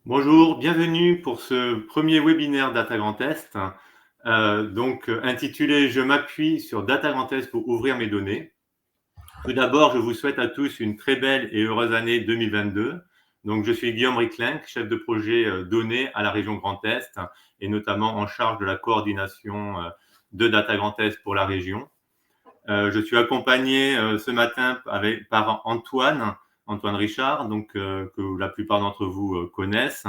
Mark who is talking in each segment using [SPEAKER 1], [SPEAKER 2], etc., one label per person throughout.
[SPEAKER 1] Bonjour, bienvenue pour ce premier webinaire Data Grand Est, intitulé « Je m'appuie sur Data Grand Est pour ouvrir mes données ». Tout d'abord, je vous souhaite à tous une très belle et heureuse année 2022. Donc, je suis Guillaume Ricklin, chef de projet données à la région Grand Est et notamment en charge de la coordination de Data Grand Est pour la région. Je suis accompagné ce matin par Antoine Richard, que la plupart d'entre vous connaissent,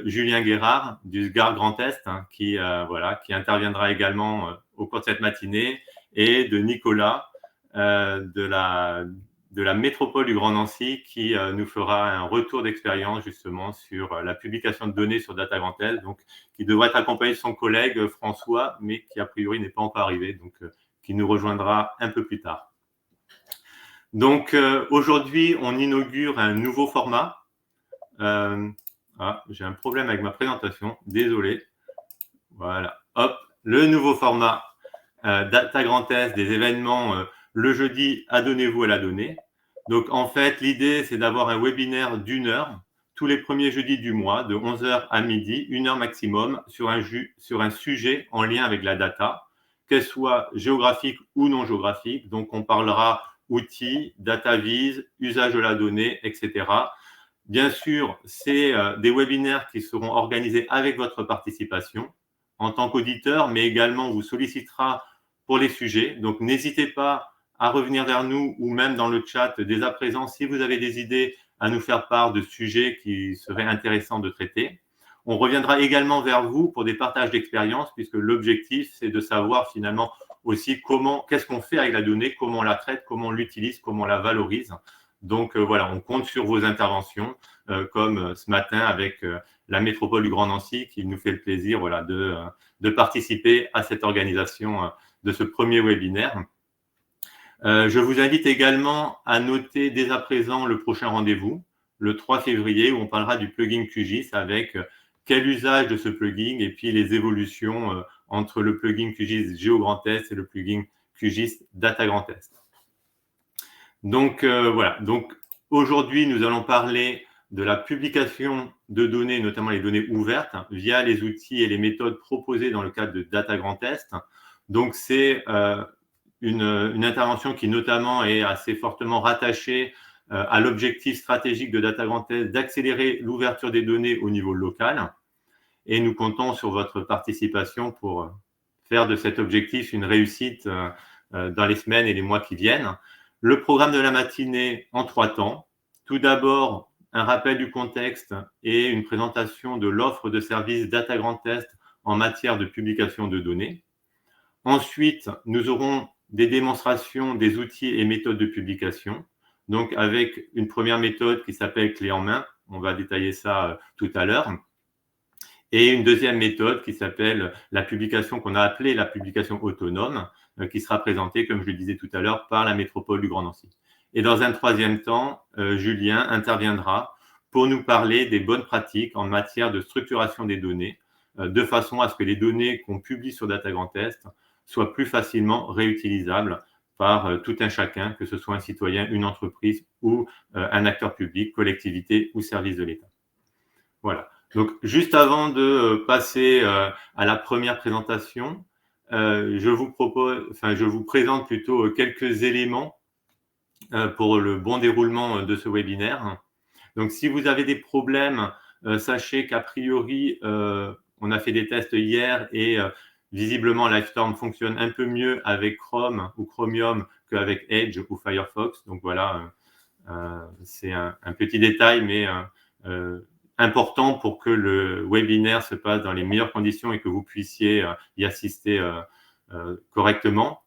[SPEAKER 1] Julien Guérard du SGAR Grand Est, qui interviendra également au cours de cette matinée, et de Nicolas de la métropole du Grand Nancy, qui nous fera un retour d'expérience justement sur la publication de données sur Data Grand Est, donc qui devrait être accompagné de son collègue François, mais qui a priori n'est pas encore arrivé, donc qui nous rejoindra un peu plus tard. Donc aujourd'hui, on inaugure un nouveau format. J'ai un problème avec ma présentation, désolé. Voilà, hop, le nouveau format Data Grand Est, des événements le jeudi, adonnez-vous à la donnée. Donc en fait, l'idée, c'est d'avoir un webinaire d'1 heure tous les premiers jeudis du mois, de 11h à midi, 1 heure maximum, sur un sujet en lien avec la data, qu'elle soit géographique ou non géographique. Donc on parlera outils, data vise, usage de la donnée, etc. Bien sûr, c'est des webinaires qui seront organisés avec votre participation en tant qu'auditeur, mais également on vous sollicitera pour les sujets. Donc, n'hésitez pas à revenir vers nous ou même dans le chat dès à présent si vous avez des idées à nous faire part de sujets qui seraient intéressants de traiter. On reviendra également vers vous pour des partages d'expériences, puisque l'objectif, c'est de savoir finalement aussi qu'est-ce qu'on fait avec la donnée, comment on la traite, comment on l'utilise, comment on la valorise. Donc voilà, on compte sur vos interventions, comme ce matin avec la métropole du Grand Nancy, qui nous fait le plaisir de participer à cette organisation de ce premier webinaire. Je vous invite également à noter dès à présent le prochain rendez-vous, le 3 février, où on parlera du plugin QGIS avec quel usage de ce plugin et puis les évolutions entre le plugin QGIS Géo Grand Est et le plugin QGIS Data Grand Est. Donc voilà, donc aujourd'hui nous allons parler de la publication de données, notamment les données ouvertes, via les outils et les méthodes proposées dans le cadre de Data Grand Est. Donc c'est une intervention qui notamment est assez fortement rattachée à l'objectif stratégique de Data Grand Est d'accélérer l'ouverture des données au niveau local. Et nous comptons sur votre participation pour faire de cet objectif une réussite dans les semaines et les mois qui viennent. Le programme de la matinée en 3 temps. Tout d'abord, un rappel du contexte et une présentation de l'offre de services Data Grand Est en matière de publication de données. Ensuite, nous aurons des démonstrations des outils et méthodes de publication, donc avec une première méthode qui s'appelle clé en main, on va détailler ça tout à l'heure, et une deuxième méthode qui s'appelle la publication qu'on a appelée la publication autonome, qui sera présentée, comme je le disais tout à l'heure, par la métropole du Grand Nancy. Et dans un troisième temps, Julien interviendra pour nous parler des bonnes pratiques en matière de structuration des données, de façon à ce que les données qu'on publie sur Data Grand Est soient plus facilement réutilisables par tout un chacun, que ce soit un citoyen, une entreprise ou un acteur public, collectivité ou service de l'État. Voilà. Donc, juste avant de passer à la première présentation, je vous présente plutôt quelques éléments pour le bon déroulement de ce webinaire. Donc, si vous avez des problèmes, sachez qu'a priori, on a fait des tests hier et visiblement, Livestorm fonctionne un peu mieux avec Chrome ou Chromium qu'avec Edge ou Firefox. Donc voilà, c'est un petit détail, mais important pour que le webinaire se passe dans les meilleures conditions et que vous puissiez y assister correctement.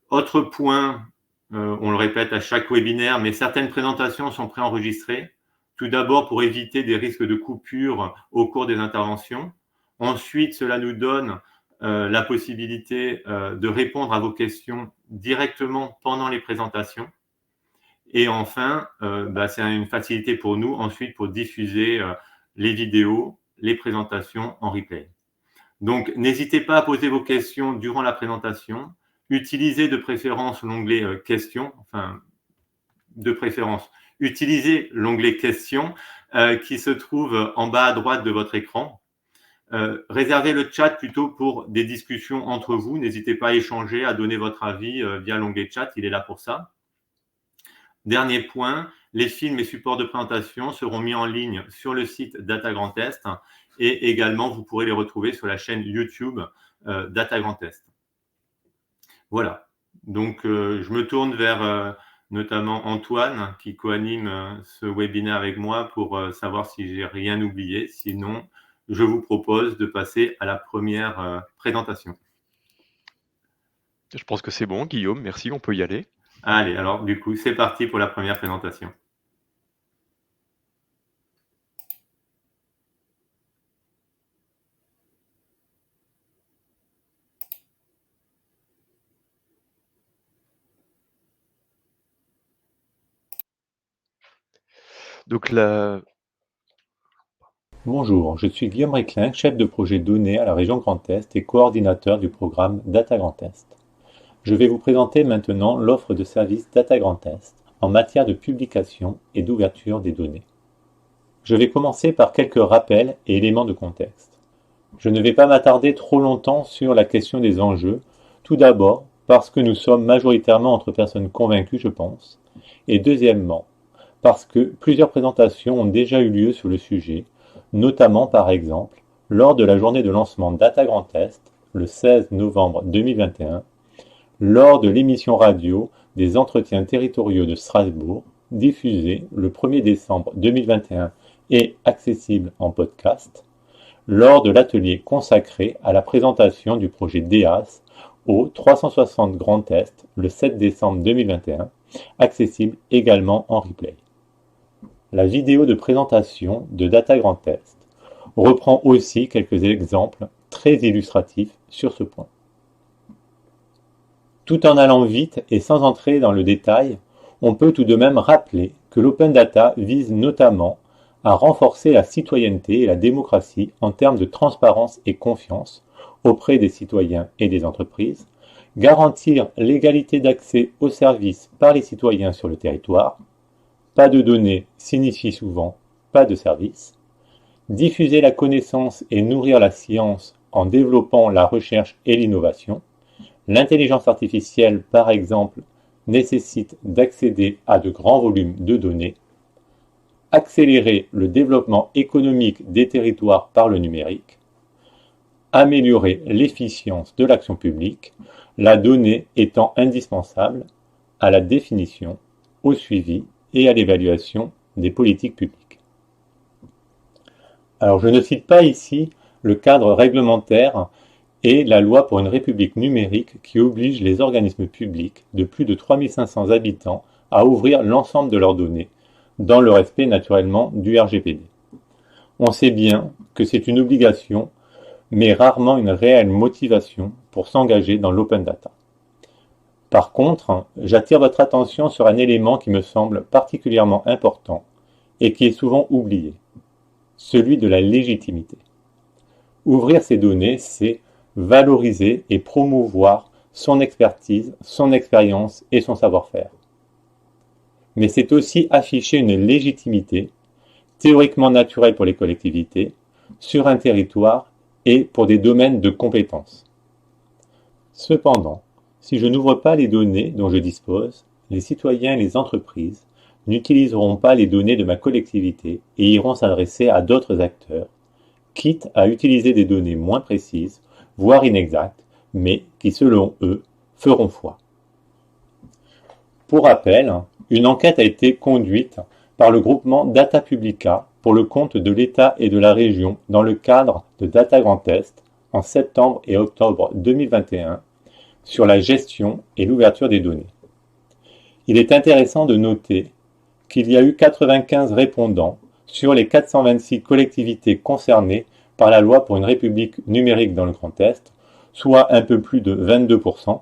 [SPEAKER 1] Autre point, on le répète à chaque webinaire, mais certaines présentations sont préenregistrées. Tout d'abord pour éviter des risques de coupure au cours des interventions. Ensuite, cela nous donne la possibilité de répondre à vos questions directement pendant les présentations. Et enfin, c'est une facilité pour nous ensuite pour diffuser les vidéos, les présentations en replay. Donc, n'hésitez pas à poser vos questions durant la présentation. Utilisez de préférence l'onglet questions, utilisez l'onglet questions qui se trouve en bas à droite de votre écran. Réservez le chat plutôt pour des discussions entre vous. N'hésitez pas à échanger, à donner votre avis via l'onglet chat, il est là pour ça. Dernier point, les films et supports de présentation seront mis en ligne sur le site Data Grand Est et également vous pourrez les retrouver sur la chaîne YouTube Data Grand Est. Voilà, donc je me tourne vers notamment Antoine qui co-anime ce webinaire avec moi pour savoir si j'ai rien oublié. Sinon, je vous propose de passer à la première présentation.
[SPEAKER 2] Je pense que c'est bon, Guillaume, merci, on peut y aller.
[SPEAKER 1] Allez, alors du coup, c'est parti pour la première présentation.
[SPEAKER 2] Donc
[SPEAKER 3] Bonjour, je suis Guillaume Réclin, chef de projet données à la région Grand Est et coordinateur du programme Data Grand Est. Je vais vous présenter maintenant l'offre de services Data Grand Est en matière de publication et d'ouverture des données. Je vais commencer par quelques rappels et éléments de contexte. Je ne vais pas m'attarder trop longtemps sur la question des enjeux, tout d'abord parce que nous sommes majoritairement entre personnes convaincues, je pense, et deuxièmement, parce que plusieurs présentations ont déjà eu lieu sur le sujet, notamment par exemple lors de la journée de lancement Data Grand Est, le 16 novembre 2021, lors de l'émission radio des entretiens territoriaux de Strasbourg, diffusée le 1er décembre 2021 et accessible en podcast, lors de l'atelier consacré à la présentation du projet DEAS au 360 Grand Est le 7 décembre 2021, accessible également en replay. La vidéo de présentation de Data Grand Est reprend aussi quelques exemples très illustratifs sur ce point. Tout en allant vite et sans entrer dans le détail, on peut tout de même rappeler que l'open data vise notamment à renforcer la citoyenneté et la démocratie en termes de transparence et confiance auprès des citoyens et des entreprises, garantir l'égalité d'accès aux services par les citoyens sur le territoire. Pas de données signifie souvent pas de service. Diffuser la connaissance et nourrir la science en développant la recherche et l'innovation. L'intelligence artificielle, par exemple, nécessite d'accéder à de grands volumes de données. Accélérer le développement économique des territoires par le numérique. Améliorer l'efficience de l'action publique, la donnée étant indispensable à la définition, au suivi et à l'évaluation des politiques publiques. Alors je ne cite pas ici le cadre réglementaire et la loi pour une république numérique qui oblige les organismes publics de plus de 3500 habitants à ouvrir l'ensemble de leurs données, dans le respect naturellement du RGPD. On sait bien que c'est une obligation, mais rarement une réelle motivation pour s'engager dans l'open data. Par contre, j'attire votre attention sur un élément qui me semble particulièrement important et qui est souvent oublié, celui de la légitimité. Ouvrir ces données, c'est valoriser et promouvoir son expertise, son expérience et son savoir-faire. Mais c'est aussi afficher une légitimité, théoriquement naturelle pour les collectivités, sur un territoire et pour des domaines de compétences. Cependant, si je n'ouvre pas les données dont je dispose, les citoyens et les entreprises n'utiliseront pas les données de ma collectivité et iront s'adresser à d'autres acteurs, quitte à utiliser des données moins précises, voire inexactes, mais qui, selon eux, feront foi. Pour rappel, une enquête a été conduite par le groupement Data Publica pour le compte de l'État et de la région dans le cadre de Data Grand Est en septembre et octobre 2021 sur la gestion et l'ouverture des données. Il est intéressant de noter qu'il y a eu 95 répondants sur les 426 collectivités concernées par la loi pour une république numérique dans le Grand Est, soit un peu plus de 22%.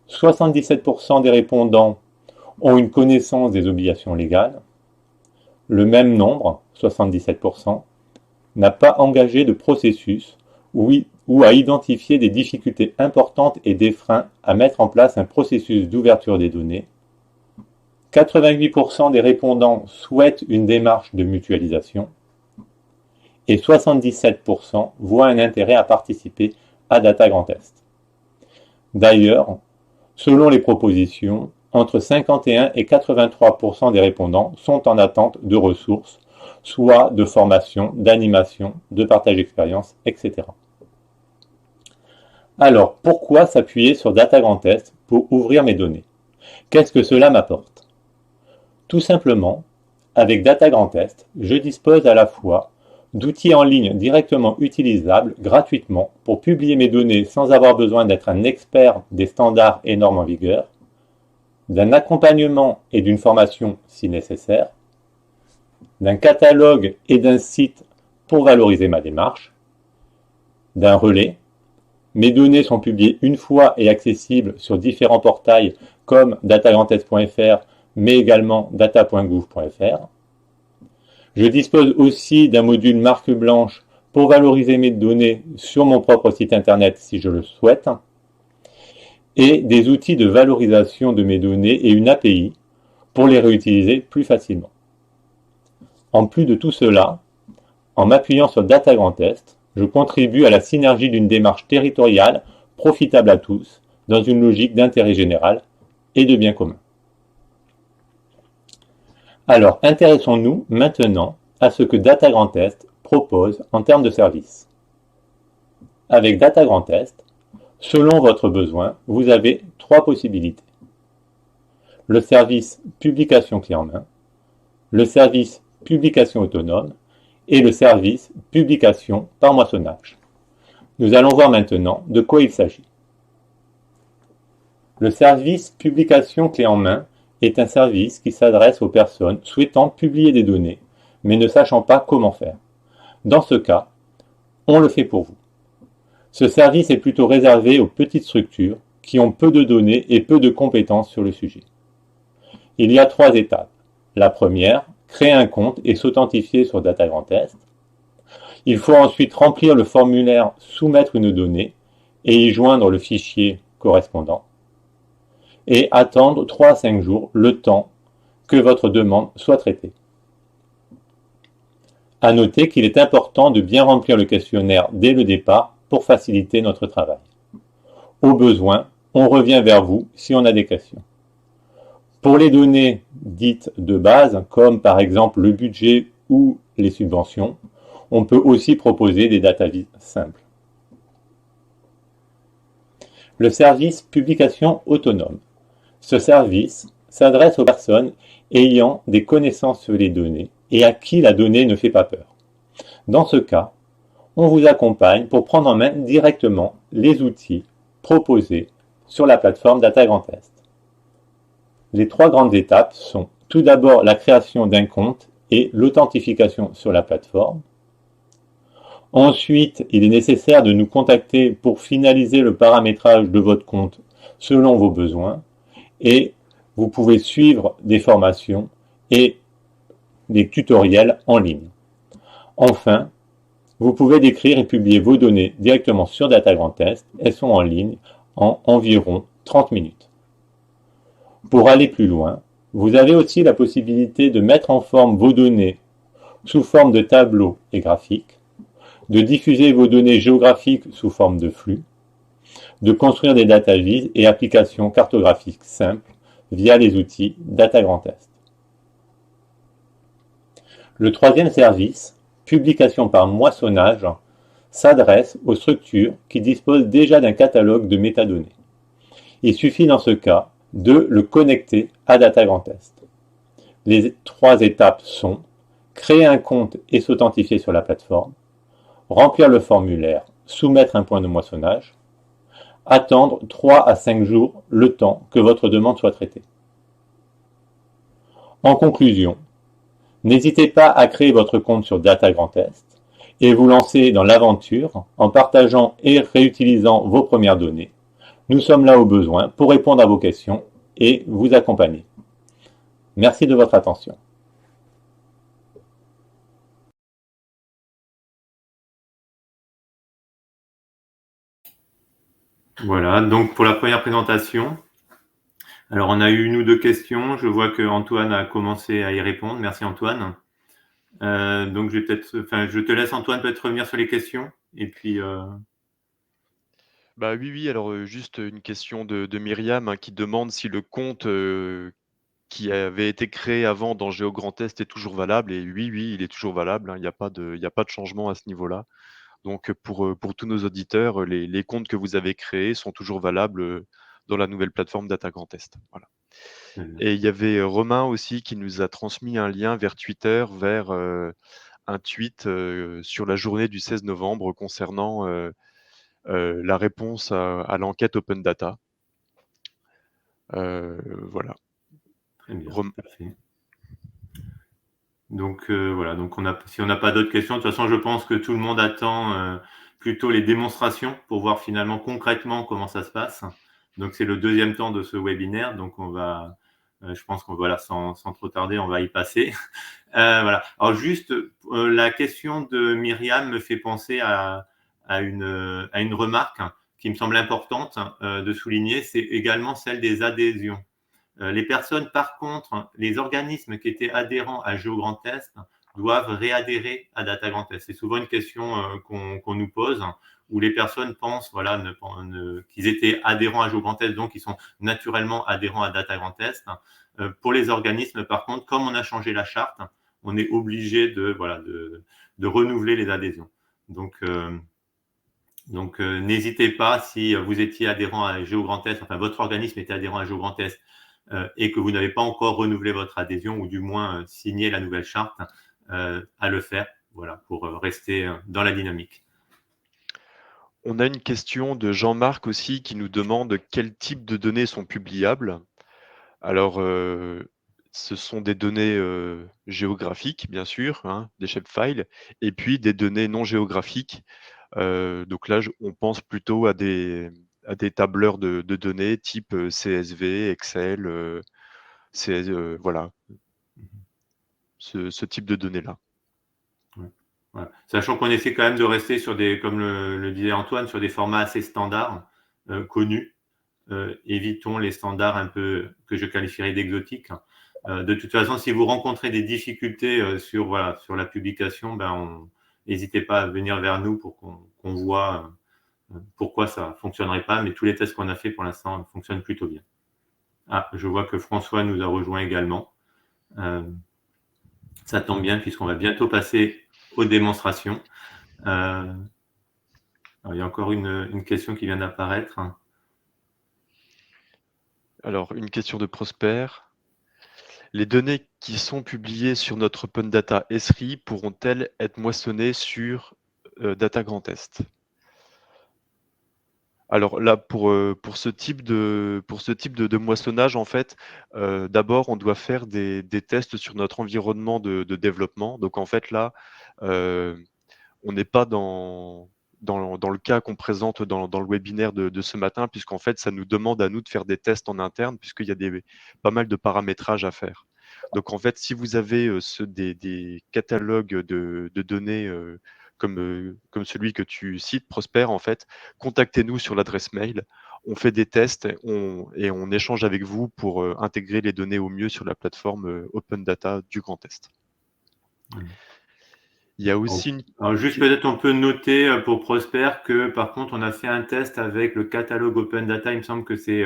[SPEAKER 3] 77% des répondants ont une connaissance des obligations légales. Le même nombre, 77%, n'a pas engagé de processus ou à identifier des difficultés importantes et des freins à mettre en place un processus d'ouverture des données. 88% des répondants souhaitent une démarche de mutualisation et 77% voient un intérêt à participer à Data Grand Est. D'ailleurs, selon les propositions, entre 51 et 83% des répondants sont en attente de ressources, soit de formation, d'animation, de partage d'expérience, etc. Alors, pourquoi s'appuyer sur Data Grand Est pour ouvrir mes données? Qu'est-ce que cela m'apporte? Tout simplement, avec Data Grand Est, je dispose à la fois d'outils en ligne directement utilisables gratuitement pour publier mes données sans avoir besoin d'être un expert des standards et normes en vigueur, d'un accompagnement et d'une formation si nécessaire, d'un catalogue et d'un site pour valoriser ma démarche, d'un relais. Mes données sont publiées une fois et accessibles sur différents portails comme datagrandest.fr mais également data.gouv.fr. Je dispose aussi d'un module marque blanche pour valoriser mes données sur mon propre site internet si je le souhaite, et des outils de valorisation de mes données et une API pour les réutiliser plus facilement. En plus de tout cela, en m'appuyant sur Data Grand Est, je contribue à la synergie d'une démarche territoriale profitable à tous dans une logique d'intérêt général et de bien commun. Alors, intéressons-nous maintenant à ce que Data Grand Est propose en termes de services. Avec Data Grand Est, selon votre besoin, vous avez 3 possibilités. Le service publication clé en main, le service publication autonome et le service publication par moissonnage. Nous allons voir maintenant de quoi il s'agit. Le service publication clé en main est un service qui s'adresse aux personnes souhaitant publier des données, mais ne sachant pas comment faire. Dans ce cas, on le fait pour vous. Ce service est plutôt réservé aux petites structures qui ont peu de données et peu de compétences sur le sujet. Il y a 3 étapes. La première, créer un compte et s'authentifier sur Data Grand Est. Il faut ensuite remplir le formulaire soumettre une donnée et y joindre le fichier correspondant. Et attendre 3 à 5 jours, le temps que votre demande soit traitée. À noter qu'il est important de bien remplir le questionnaire dès le départ pour faciliter notre travail. Au besoin, on revient vers vous si on a des questions. Pour les données dites de base, comme par exemple le budget ou les subventions, on peut aussi proposer des dataviz simples. Le service publication autonome. Ce service s'adresse aux personnes ayant des connaissances sur les données et à qui la donnée ne fait pas peur. Dans ce cas, on vous accompagne pour prendre en main directement les outils proposés sur la plateforme Data Grand Est. Les 3 grandes étapes sont tout d'abord la création d'un compte et l'authentification sur la plateforme. Ensuite, il est nécessaire de nous contacter pour finaliser le paramétrage de votre compte selon vos besoins et vous pouvez suivre des formations et des tutoriels en ligne. Enfin, vous pouvez décrire et publier vos données directement sur Data Grand Est. Elles sont en ligne en environ 30 minutes. Pour aller plus loin, vous avez aussi la possibilité de mettre en forme vos données sous forme de tableaux et graphiques, de diffuser vos données géographiques sous forme de flux, de construire des dataviz et applications cartographiques simples via les outils Data Grand Est. Le 3e service, publication par moissonnage, s'adresse aux structures qui disposent déjà d'un catalogue de métadonnées. Il suffit dans ce cas de le connecter à Data Grand Est. Les 3 étapes sont créer un compte et s'authentifier sur la plateforme, remplir le formulaire, soumettre un point de moissonnage, attendre 3 à 5 jours le temps que votre demande soit traitée. En conclusion, n'hésitez pas à créer votre compte sur Data Grand Est et vous lancer dans l'aventure en partageant et réutilisant vos premières données. Nous sommes là au besoin pour répondre à vos questions et vous accompagner. Merci de votre attention.
[SPEAKER 1] Voilà, donc pour la première présentation, Alors, on a eu une ou deux questions. Je vois que Antoine a commencé à y répondre. Merci Antoine. Donc, je te laisse Antoine peut-être revenir sur les questions. Et puis,
[SPEAKER 2] Bah oui, oui, alors juste une question de Myriam, hein, qui demande si le compte qui avait été créé avant dans GeoGrandTest est toujours valable. Et oui, oui, il est toujours valable, hein, il y a pas de changement à ce niveau-là. Donc pour tous nos auditeurs, les comptes que vous avez créés sont toujours valables dans la nouvelle plateforme Data Grand Test. Voilà. Et il y avait Romain aussi qui nous a transmis un lien vers Twitter, vers un tweet sur la journée du 16 novembre concernant la réponse à l'enquête Open Data. Voilà.
[SPEAKER 1] très bien,
[SPEAKER 2] Rom-
[SPEAKER 1] parfait. Donc voilà, donc si on n'a pas d'autres questions, de toute façon, je pense que tout le monde attend plutôt les démonstrations pour voir finalement concrètement comment ça se passe. Donc c'est le deuxième temps de ce webinaire, donc je pense qu'on voilà, sans trop tarder, on va y passer. Voilà. Alors juste, la question de Myriam me fait penser à une remarque qui me semble importante de souligner, c'est également celle des adhésions. Les personnes, par contre, les organismes qui étaient adhérents à GeoGrandTest doivent réadhérer à Data Grand Test. C'est souvent une question qu'on nous pose, où les personnes pensent voilà, qu'ils étaient adhérents à GeoGrandTest, donc ils sont naturellement adhérents à Data Grand Test. Pour les organismes, par contre, comme on a changé la charte, on est obligé de renouveler les adhésions. Donc, n'hésitez pas, si vous étiez adhérent à GeoGrandTest, enfin votre organisme était adhérent à GeoGrandTest et que vous n'avez pas encore renouvelé votre adhésion ou du moins signé la nouvelle charte, à le faire, voilà, pour rester dans la dynamique.
[SPEAKER 2] On a une question de Jean-Marc aussi qui nous demande quel type de données sont publiables. Alors, ce sont des données géographiques, bien sûr, hein, des shapefiles, et puis des données non géographiques. Donc là, on pense plutôt à des tableurs de données type CSV, Excel, voilà, ce type de données-là.
[SPEAKER 1] Ouais. Voilà. Sachant qu'on essaie quand même de rester sur comme le disait Antoine, sur des formats assez standards, connus. Évitons les standards un peu que je qualifierais d'exotiques. De toute façon, si vous rencontrez des difficultés sur la publication, n'hésitez pas à venir vers nous pour qu'on voit pourquoi ça fonctionnerait pas. Mais tous les tests qu'on a fait pour l'instant fonctionnent plutôt bien. Ah, je vois que François nous a rejoint également. Ça tombe bien puisqu'on va bientôt passer aux démonstrations. Alors, il y a encore une question qui vient d'apparaître.
[SPEAKER 2] Alors, une question de Prosper. Les données qui sont publiées sur notre Open Data Esri pourront-elles être moissonnées sur Data Grand Test? Alors là, pour ce type de moissonnage, en fait, d'abord, on doit faire des tests sur notre environnement de développement. Donc en fait, là, on n'est pas dans le cas qu'on présente dans le webinaire de ce matin, puisqu'en fait, ça nous demande à nous de faire des tests en interne, puisqu'il y a pas mal de paramétrages à faire. Donc en fait, si vous avez des catalogues de données comme celui que tu cites, Prosper, en fait, contactez-nous sur l'adresse mail. On fait des tests et on échange avec vous pour intégrer les données au mieux sur la plateforme Open Data du Grand Est. Il y a aussi une...
[SPEAKER 1] Alors juste peut-être on peut noter pour Prosper que par contre on a fait un test avec le catalogue Open Data, il me semble que c'est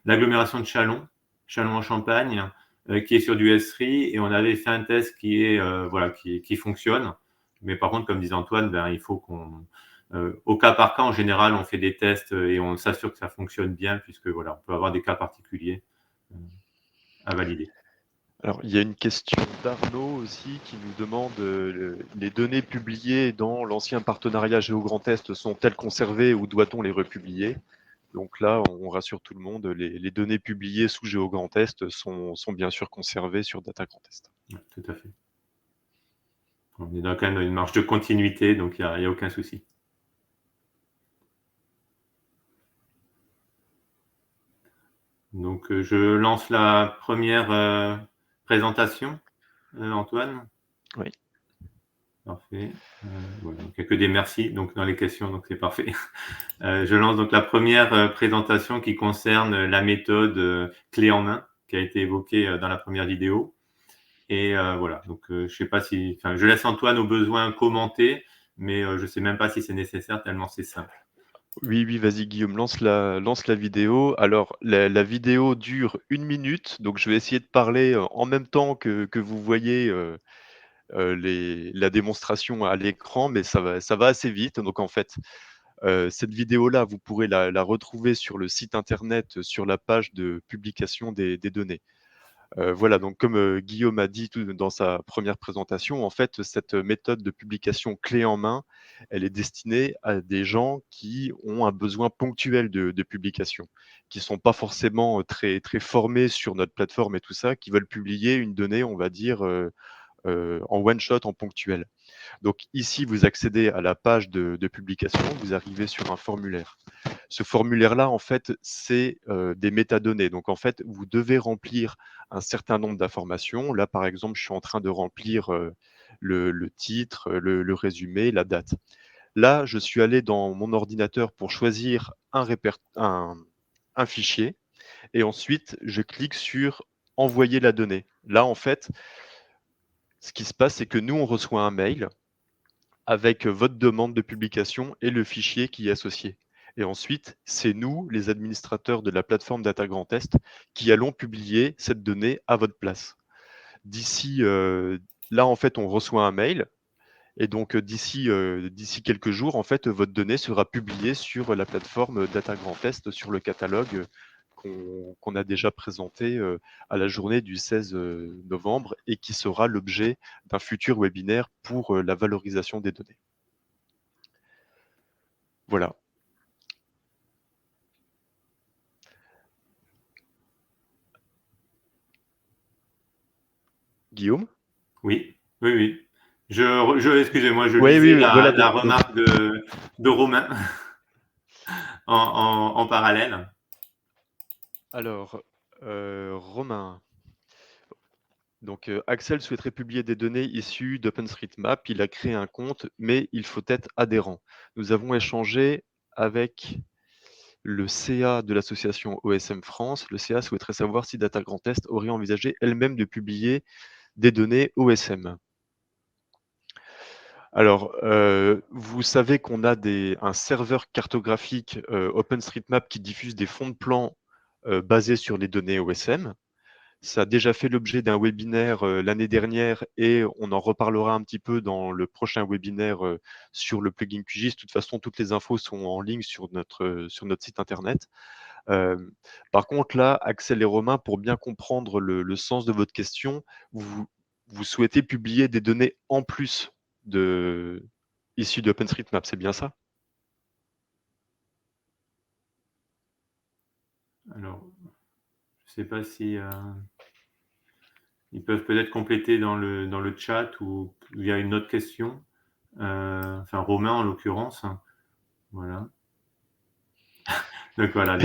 [SPEAKER 1] l'agglomération de Châlons, Châlons en Champagne, qui est sur du SRI et on avait fait un test qui fonctionne. Mais par contre, comme disait Antoine, il faut au cas par cas, en général, on fait des tests et on s'assure que ça fonctionne bien puisque voilà, on peut avoir des cas particuliers à valider.
[SPEAKER 2] Alors, il y a une question d'Arnaud aussi qui nous demande les données publiées dans l'ancien partenariat Géo-Grand Est sont-elles conservées ou doit-on les republier? Donc là, on rassure tout le monde, les données publiées sous Géo-Grand Est sont bien sûr conservées sur Data Grand Est.
[SPEAKER 1] Ouais, tout à fait. On est dans quand même une marge de continuité, donc il n'y a aucun souci. Donc, je lance la première présentation, Antoine.
[SPEAKER 2] Oui.
[SPEAKER 1] Parfait. Voilà, donc il n'y a que des merci donc dans les questions, donc c'est parfait. Je lance donc la première présentation qui concerne la méthode clé en main qui a été évoquée dans la première vidéo. Et voilà, donc je sais pas si, enfin, je laisse Antoine au besoin commenter, mais je sais même pas si c'est nécessaire tellement c'est simple.
[SPEAKER 2] Oui, oui, vas-y Guillaume, lance la vidéo. Alors, la vidéo dure 1 minute, donc je vais essayer de parler en même temps que vous voyez la démonstration à l'écran, mais ça va assez vite. Donc en fait, cette vidéo-là, vous pourrez la retrouver sur le site internet, sur la page de publication des données. Voilà, donc comme Guillaume a dit dans sa première présentation, en fait, cette méthode de publication clé en main, elle est destinée à des gens qui ont un besoin ponctuel de publication, qui ne sont pas forcément très, très formés sur notre plateforme et tout ça, qui veulent publier une donnée, on va dire, en one shot, en ponctuel. Donc ici, vous accédez à la page de publication, vous arrivez sur un formulaire. Ce formulaire-là, en fait, c'est des métadonnées. Donc en fait, vous devez remplir un certain nombre d'informations. Là, par exemple, je suis en train de remplir le titre, le résumé, la date. Là, je suis allé dans mon ordinateur pour choisir un fichier et ensuite, je clique sur envoyer la donnée. Là, en fait, ce qui se passe, c'est que nous, on reçoit un mail avec votre demande de publication et le fichier qui est associé. Et ensuite, c'est nous, les administrateurs de la plateforme Data Grand Test, qui allons publier cette donnée à votre place. D'ici, là, en fait, on reçoit un mail. Et donc, d'ici quelques jours, en fait, votre donnée sera publiée sur la plateforme Data Grand Test, sur le catalogue qu'on a déjà présenté à la journée du 16 novembre et qui sera l'objet d'un futur webinaire pour la valorisation des données. Voilà. Guillaume?
[SPEAKER 1] Oui, oui, oui. Excusez-moi, je
[SPEAKER 2] Oui,
[SPEAKER 1] lisais
[SPEAKER 2] oui, voilà.
[SPEAKER 1] la remarque de Romain en parallèle.
[SPEAKER 2] Alors, Romain. Donc, Axel souhaiterait publier des données issues d'OpenStreetMap. Il a créé un compte, mais il faut être adhérent. Nous avons échangé avec le CA de l'association OSM France. Le CA souhaiterait savoir si Data Grand Est aurait envisagé elle-même de publier des données OSM. Alors, vous savez qu'on a un serveur cartographique OpenStreetMap qui diffuse des fonds de plan basés sur les données OSM. Ça a déjà fait l'objet d'un webinaire l'année dernière et on en reparlera un petit peu dans le prochain webinaire sur le plugin QGIS. De toute façon, toutes les infos sont en ligne sur notre site internet. Par contre, là, Axel et Romain, pour bien comprendre le sens de votre question, vous souhaitez publier des données en plus issues d'OpenStreetMap, c'est bien ça?
[SPEAKER 1] Alors, je sais pas si ils peuvent peut-être compléter dans le chat ou il y a une autre question. Enfin, Romain en l'occurrence. Voilà. Donc voilà.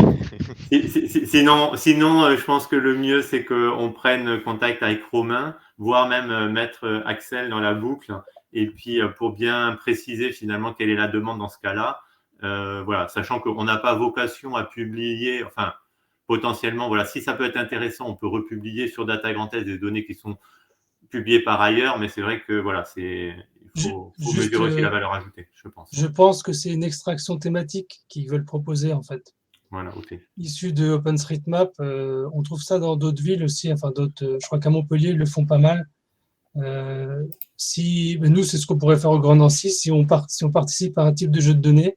[SPEAKER 1] Sinon, je pense que le mieux, c'est qu'on prenne contact avec Romain, voire même mettre Axel dans la boucle. Et puis, pour bien préciser finalement quelle est la demande dans ce cas-là, voilà, sachant qu'on n'a pas vocation à publier, enfin, potentiellement, voilà, si ça peut être intéressant, on peut republier sur Data Grand Est des données qui sont publiées par ailleurs, mais c'est vrai que voilà, il faut
[SPEAKER 4] Juste,
[SPEAKER 1] mesurer aussi la valeur ajoutée, je pense.
[SPEAKER 4] je pense que c'est une extraction thématique qu'ils veulent proposer en fait.
[SPEAKER 1] Voilà, ok.
[SPEAKER 4] Issue de OpenStreetMap, on trouve ça dans d'autres villes aussi, enfin d'autres, je crois qu'à Montpellier, ils le font pas mal. Nous, c'est ce qu'on pourrait faire au Grand Nancy, si on participe à un type de jeu de données,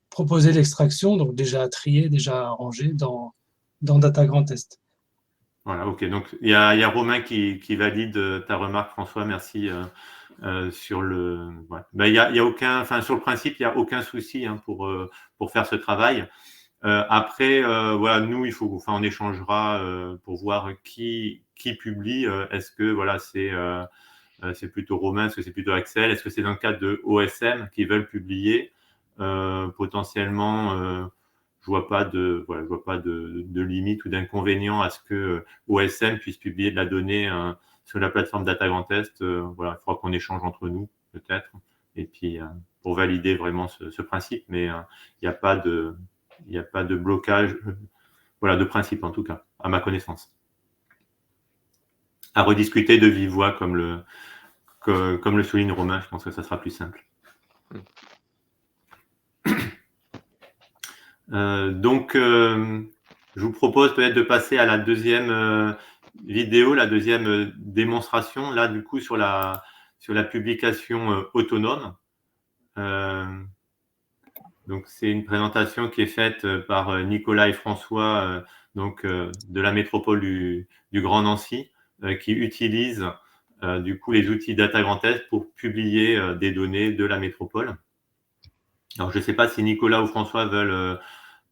[SPEAKER 4] proposer l'extraction, donc déjà trier, déjà rangé dans Data Grand Est.
[SPEAKER 1] Voilà, ok. Donc, il y a Romain qui valide ta remarque, François. Merci. Sur le, ouais. Ben, y a aucun, enfin, sur le principe, il n'y a aucun souci hein, pour faire ce travail. Après, voilà, nous, on échangera pour voir qui publie. Est-ce que voilà, c'est plutôt Romain, est-ce que c'est plutôt Axel, est-ce que c'est dans le cadre de OSM qui veulent publier potentiellement. Je vois pas de limite ou d'inconvénient à ce que OSM puisse publier de la donnée sur la plateforme Data Grand Est. Voilà, il faudra qu'on échange entre nous, peut-être. Et puis, pour valider vraiment ce principe, mais il n'y a pas de blocage, voilà, de principe en tout cas, à ma connaissance. À rediscuter de vive voix, comme le souligne Romain, je pense que ça sera plus simple. Donc, je vous propose peut-être de passer à la deuxième vidéo, la deuxième démonstration, là, du coup, sur la publication autonome. Donc, c'est une présentation qui est faite par Nicolas et François, de la métropole du Grand Nancy, qui utilisent du coup les outils Data Grand Est pour publier des données de la métropole. Alors, je ne sais pas si Nicolas ou François veulent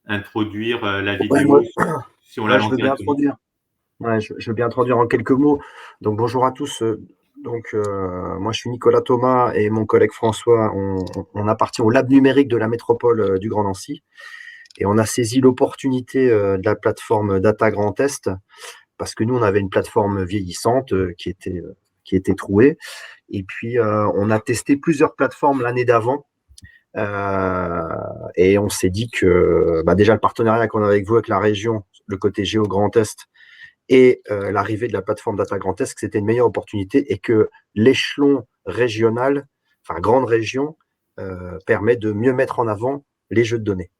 [SPEAKER 1] introduire la vidéo, si on la lance directement.
[SPEAKER 5] Je veux bien introduire en quelques mots. Donc, bonjour à tous. Moi, je suis Nicolas Thomas et mon collègue François. On appartient au lab numérique de la métropole du Grand Nancy. Et on a saisi l'opportunité de la plateforme Data Grand Est parce que nous, on avait une plateforme vieillissante qui était trouée. Et puis, on a testé plusieurs plateformes l'année d'avant. Et on s'est dit que déjà le partenariat qu'on a avec vous, avec la région, le côté Géo Grand Est et l'arrivée de la plateforme Data Grand Est, que c'était une meilleure opportunité et que l'échelon régional, enfin grande région, permet de mieux mettre en avant les jeux de données.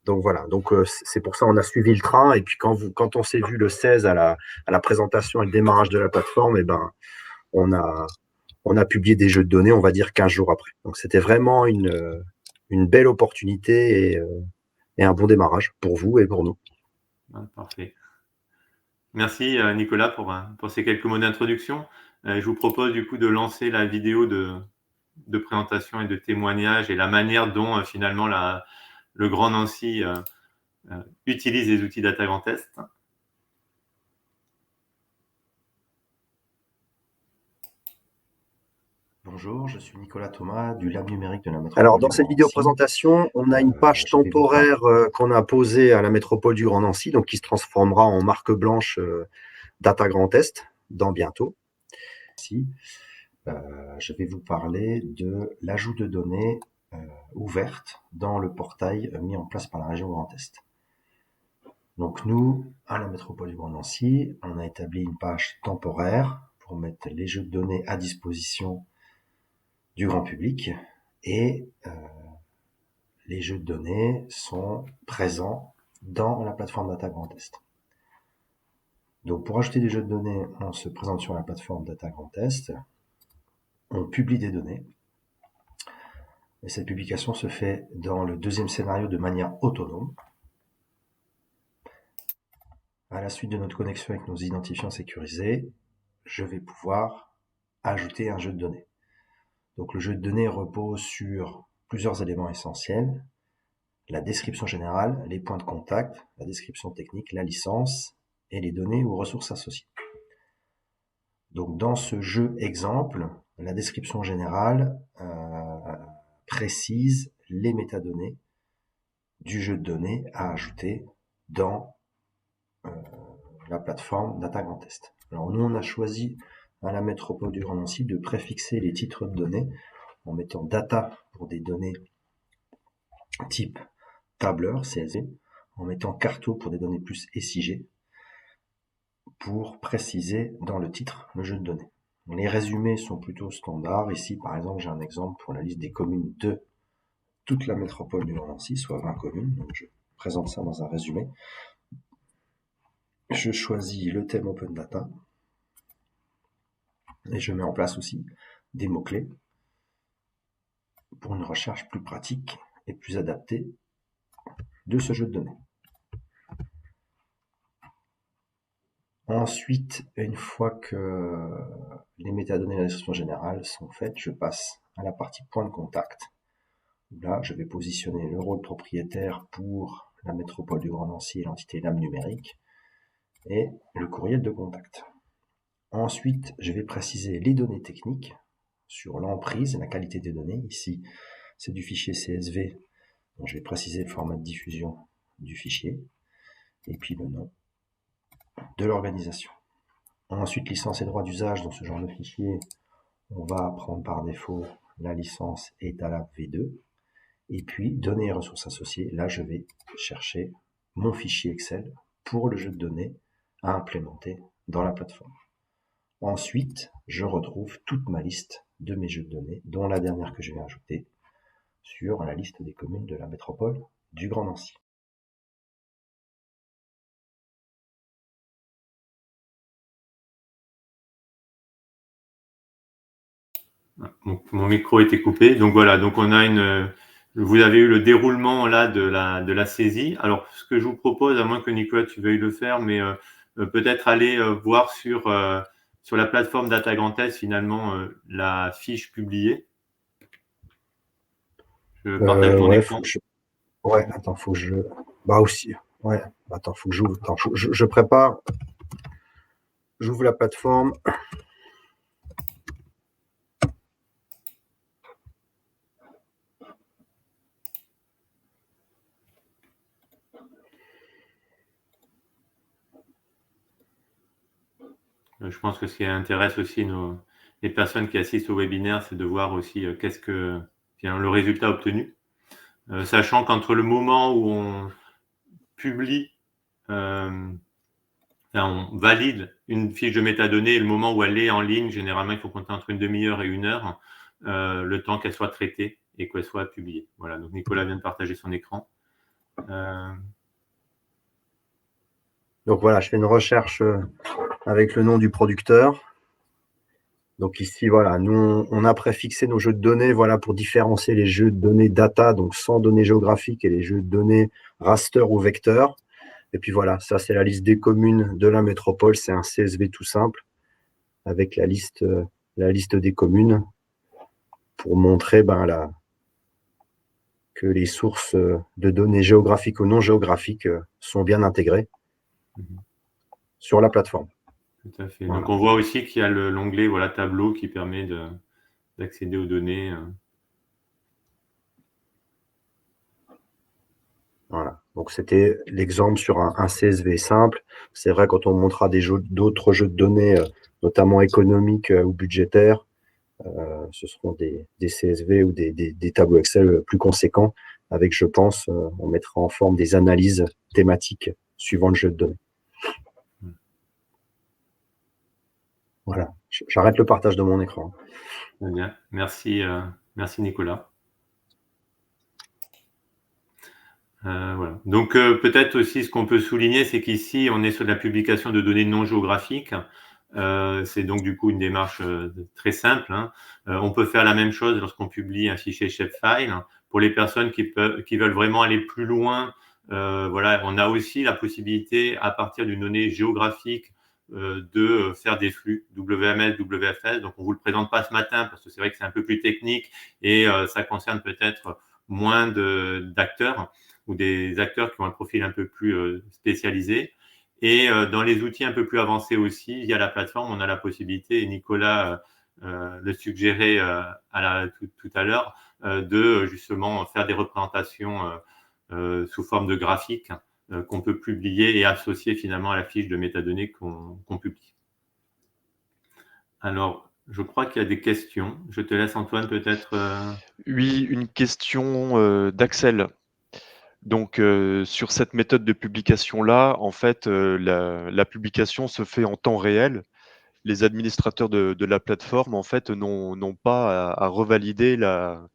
[SPEAKER 5] Donc voilà, c'est pour ça on a suivi le train. Et puis quand on s'est vu le 16 à la présentation et le démarrage de la plateforme, on a publié des jeux de données, on va dire 15 jours après. Donc c'était vraiment une belle opportunité et un bon démarrage pour vous et pour nous.
[SPEAKER 1] Parfait. Merci Nicolas pour ces quelques mots d'introduction. Je vous propose du coup de lancer la vidéo de présentation et de témoignage et la manière dont finalement le Grand Nancy utilise les outils Data Grand Est.
[SPEAKER 5] Bonjour, je suis Nicolas Thomas du Lab numérique de la métropole. Alors, dans cette vidéo présentation, on a une page temporaire qu'on a posée à la métropole du Grand Nancy, donc qui se transformera en marque blanche Data Grand Est dans bientôt. Ici, je vais vous parler de l'ajout de données ouvertes dans le portail mis en place par la région Grand Est. Donc nous, à la métropole du Grand Nancy, on a établi une page temporaire pour mettre les jeux de données à disposition du grand public et les jeux de données sont présents dans la plateforme Data Grand Est. Donc pour ajouter des jeux de données, on se présente sur la plateforme Data Grand Est, on publie des données et cette publication se fait dans le deuxième scénario de manière autonome. À la suite de notre connexion avec nos identifiants sécurisés, je vais pouvoir ajouter un jeu de données. Donc le jeu de données repose sur plusieurs éléments essentiels: la description générale, les points de contact, la description technique, la licence et les données ou ressources associées. Donc dans ce jeu exemple, la description générale précise les métadonnées du jeu de données à ajouter dans la plateforme Data Grand Est. Alors nous on a choisi à la métropole du Grand Nancy de préfixer les titres de données en mettant data pour des données type tableur, CSV, en mettant carto pour des données plus SIG, pour préciser dans le titre le jeu de données. Les résumés sont plutôt standards. Ici, par exemple, j'ai un exemple pour la liste des communes de toute la métropole du Grand Nancy, soit 20 communes. Donc je présente ça dans un résumé. Je choisis le thème Open Data et je mets en place aussi des mots-clés pour une recherche plus pratique et plus adaptée de ce jeu de données. Ensuite, une fois que les métadonnées et la description générale sont faites, je passe à la partie point de contact. Là, je vais positionner le rôle propriétaire pour la métropole du Grand Nancy et l'entité Lab numérique et le courriel de contact. Ensuite, je vais préciser les données techniques sur l'emprise et la qualité des données. Ici, c'est du fichier CSV. Donc, je vais préciser le format de diffusion du fichier et puis le nom de l'organisation. Ensuite, licence et droit d'usage dans ce genre de fichier, on va prendre par défaut la licence Etalab V2. Et puis, données et ressources associées, là, je vais chercher mon fichier Excel pour le jeu de données à implémenter dans la plateforme. Ensuite, je retrouve toute ma liste de mes jeux de données, dont la dernière que je vais ajouter sur la liste des communes de la métropole du Grand Nancy.
[SPEAKER 1] Donc, mon micro était coupé. Donc voilà, donc on a vous avez eu le déroulement là de la saisie. Alors, ce que je vous propose, à moins que Nicolas, tu veuilles le faire, mais peut-être aller voir sur la plateforme Data Grand Est, finalement, la fiche publiée. Je partage mon écran.
[SPEAKER 5] Ouais, attends, faut que je... Bah aussi, ouais. Attends, faut que j'ouvre. Attends, je prépare. J'ouvre la plateforme.
[SPEAKER 1] Je pense que ce qui intéresse aussi les personnes qui assistent au webinaire, c'est de voir aussi le résultat obtenu. Sachant qu'entre le moment où on publie, on valide une fiche de métadonnées et le moment où elle est en ligne, généralement, il faut compter entre une demi-heure et 1 heure, le temps qu'elle soit traitée et qu'elle soit publiée. Voilà, donc Nicolas vient de partager son écran.
[SPEAKER 5] Donc voilà, je fais une recherche avec le nom du producteur. Donc ici, voilà, nous, on a préfixé nos jeux de données, voilà, pour différencier les jeux de données data, donc sans données géographiques, et les jeux de données raster ou vecteur. Et puis voilà, ça, c'est la liste des communes de la métropole. C'est un CSV tout simple avec la liste des communes pour montrer que les sources de données géographiques ou non géographiques sont bien intégrées sur la plateforme.
[SPEAKER 1] Tout à fait.
[SPEAKER 5] Voilà.
[SPEAKER 1] Donc, on voit aussi qu'il y a l'onglet tableau qui permet d'accéder aux données.
[SPEAKER 5] Voilà. Donc, c'était l'exemple sur un CSV simple. C'est vrai, quand on montrera d'autres jeux de données, notamment économiques ou budgétaires, ce seront des CSV ou des tableaux Excel plus conséquents avec, je pense, on mettra en forme des analyses thématiques suivant le jeu de données. Voilà, j'arrête le partage de mon écran.
[SPEAKER 1] Très bien, merci Nicolas. Voilà. Donc peut-être aussi ce qu'on peut souligner, c'est qu'ici on est sur de la publication de données non géographiques. C'est donc du coup une démarche très simple. On peut faire la même chose lorsqu'on publie un fichier shapefile. Pour les personnes qui veulent vraiment aller plus loin, voilà, on a aussi la possibilité, à partir d'une donnée géographique, de faire des flux WMS, WFS. Donc on vous le présente pas ce matin parce que c'est vrai que c'est un peu plus technique et ça concerne peut-être moins d'acteurs ou des acteurs qui ont un profil un peu plus spécialisé. Et dans les outils un peu plus avancés aussi, via la plateforme, on a la possibilité, et Nicolas le suggérait tout à l'heure, de justement faire des représentations sous forme de graphiques qu'on peut publier et associer finalement à la fiche de métadonnées qu'on publie. Alors, je crois qu'il y a des questions. Je te laisse, Antoine, peut-être.
[SPEAKER 2] Oui, une question d'Axel. Donc, sur cette méthode de publication-là, en fait, la publication se fait en temps réel. Les administrateurs de la plateforme, en fait, n'ont pas à revalider la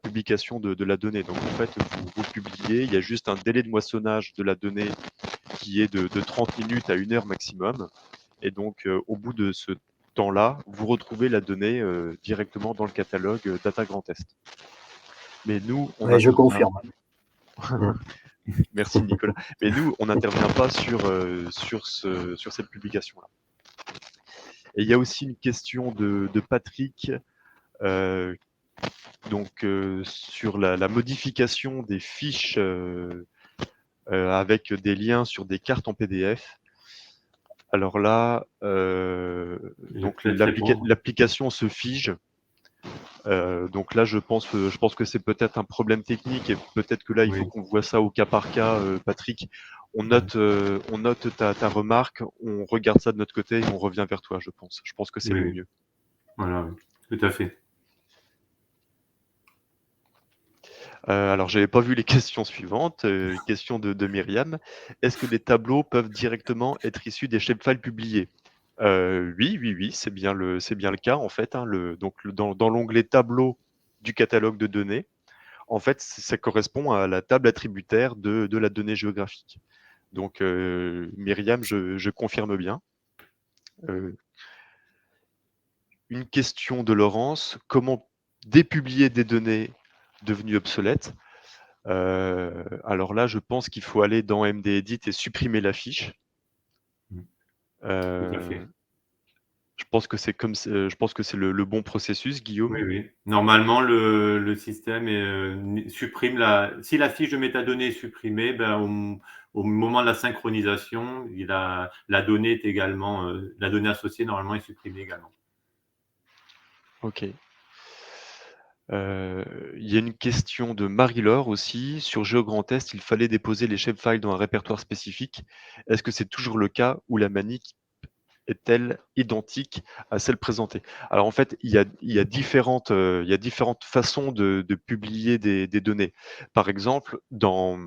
[SPEAKER 2] publication de la donnée. Donc, en fait, vous publiez, il y a juste un délai de moissonnage de la donnée qui est de 30 minutes à 1 heure maximum. Et donc, au bout de ce temps-là, vous retrouvez la donnée directement dans le catalogue Data Grand Est. Mais nous,
[SPEAKER 5] je confirme.
[SPEAKER 2] Merci Nicolas. Mais nous, on n'intervient pas sur cette publication-là. Et il y a aussi une question de Patrick sur la modification des fiches avec des liens sur des cartes en PDF. Alors là, l'application se fige Donc là, je pense que c'est peut-être un problème technique et peut-être que là, il faut
[SPEAKER 1] Oui.
[SPEAKER 2] qu'on voit ça au cas par cas, Patrick. On note ta remarque, on regarde ça de notre côté et on revient vers toi, je pense. Je pense que c'est le
[SPEAKER 1] Oui.
[SPEAKER 2] mieux.
[SPEAKER 1] Voilà, oui. Tout à fait.
[SPEAKER 2] Alors, j'avais pas vu les questions suivantes. Question de Myriam. Est-ce que les tableaux peuvent directement être issus des shapefiles publiés? Oui, c'est bien le cas en fait, hein. Dans l'onglet tableau du catalogue de données, en fait, ça correspond à la table attributaire de la donnée géographique. Donc, Myriam, je confirme bien. Une question de Laurence. Comment dépublier des données devenues obsolètes? Alors là, je pense qu'il faut aller dans MDEdit et supprimer la fiche.
[SPEAKER 1] Tout à fait.
[SPEAKER 2] Je pense que c'est le bon processus, Guillaume.
[SPEAKER 1] Oui. Normalement, le système supprime si la fiche de métadonnées est supprimée, au moment de la synchronisation, la donnée est également, la donnée associée normalement est supprimée également.
[SPEAKER 2] Ok. Il y a une question de Marie-Laure aussi. Sur GeoGrandTest, il fallait déposer les shapefiles dans un répertoire spécifique. Est-ce que c'est toujours le cas ou la manip est-elle identique à celle présentée? Alors en fait, il y a différentes façons de publier des données. Par exemple, dans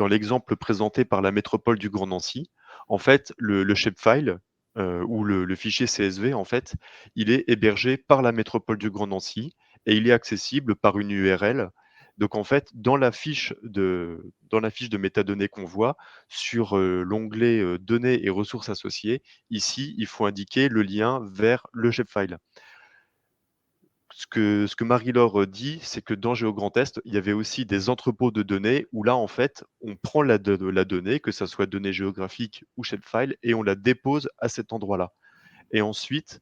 [SPEAKER 2] l'exemple présenté par la métropole du Grand Nancy, en fait, le shapefile ou le fichier CSV, en fait, il est hébergé par la métropole du Grand Nancy et il est accessible par une URL. Donc en fait, dans la fiche de métadonnées qu'on voit, sur l'onglet données et ressources associées, ici, il faut indiquer le lien vers le shapefile. Ce que Marie-Laure dit, c'est que dans GeoGrandTest, il y avait aussi des entrepôts de données où là, en fait, on prend la donnée, que ça soit donnée géographique ou shapefile, et on la dépose à cet endroit-là. Et ensuite,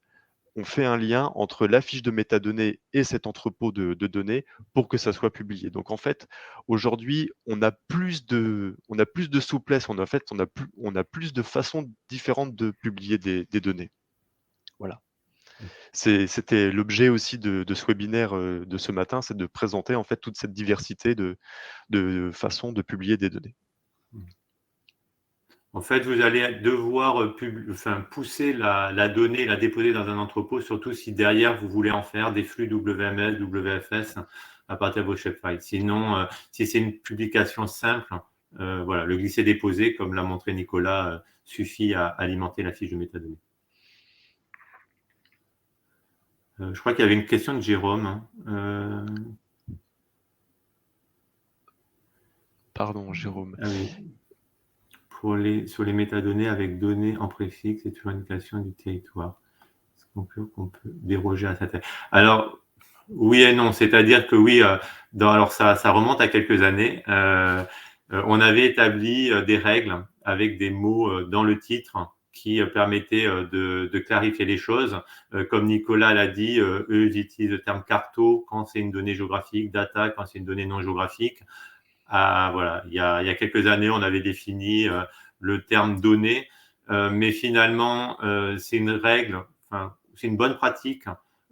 [SPEAKER 2] on fait un lien entre la fiche de métadonnées et cet entrepôt de données pour que ça soit publié. Donc en fait, aujourd'hui, on a plus de souplesse, on a plus de façons différentes de publier des données. Voilà. C'était l'objet aussi de ce webinaire de ce matin, c'est de présenter en fait toute cette diversité de façons de publier des données.
[SPEAKER 1] En fait, vous allez devoir pousser la donnée, la déposer dans un entrepôt, surtout si derrière vous voulez en faire des flux WMS, WFS à partir de vos shapefiles. Sinon, si c'est une publication simple, voilà, le glisser-déposer, comme l'a montré Nicolas, suffit à alimenter la fiche de métadonnées. Je crois qu'il y avait une question de Jérôme.
[SPEAKER 2] Pardon, Jérôme.
[SPEAKER 1] Ah oui. Sur les métadonnées avec données en préfixe et toujours indication du territoire. Est-ce qu'on peut déroger à cette... Alors, oui et non. C'est-à-dire que oui, alors ça remonte à quelques années. On avait établi des règles avec des mots dans le titre qui permettaient de clarifier les choses. Comme Nicolas l'a dit, eux, ils utilisent le terme carto quand c'est une donnée géographique, data quand c'est une donnée non géographique. Voilà, il y a quelques années, on avait défini le terme données, mais finalement, c'est une règle, enfin, c'est une bonne pratique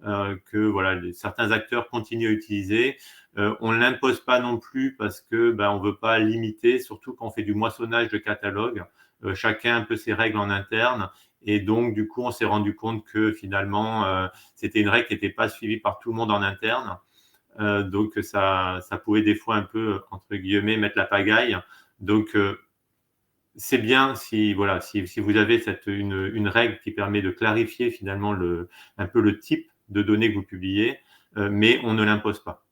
[SPEAKER 1] que voilà, certains acteurs continuent à utiliser. On ne l'impose pas non plus parce que on veut pas limiter, surtout quand on fait du moissonnage de catalogue. Chacun a un peu ses règles en interne. Et donc, du coup, on s'est rendu compte que finalement, c'était une règle qui n'était pas suivie par tout le monde en interne. Donc ça pouvait des fois un peu, entre guillemets, mettre la pagaille. Donc c'est bien si vous avez une règle qui permet de clarifier finalement un peu le type de données que vous publiez, mais on ne l'impose pas.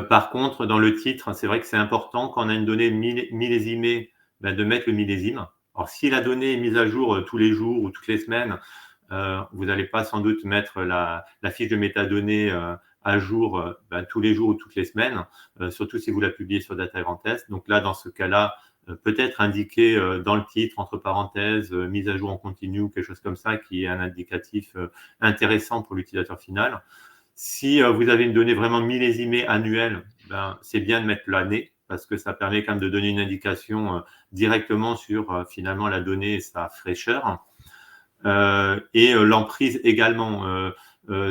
[SPEAKER 1] Par contre, dans le titre, c'est vrai que c'est important quand on a une donnée millésimée, de mettre le millésime. Alors si la donnée est mise à jour tous les jours ou toutes les semaines, vous n'allez pas sans doute mettre la fiche de métadonnées à jour tous les jours ou toutes les semaines, surtout si vous la publiez sur Data Grand Test. Donc là, dans ce cas-là, peut-être indiquer dans le titre, entre parenthèses, mise à jour en continu ou quelque chose comme ça, qui est un indicatif intéressant pour l'utilisateur final. Si vous avez une donnée vraiment millésimée annuelle, c'est bien de mettre l'année, parce que ça permet quand même de donner une indication directement sur finalement la donnée et sa fraîcheur. Et l'emprise également.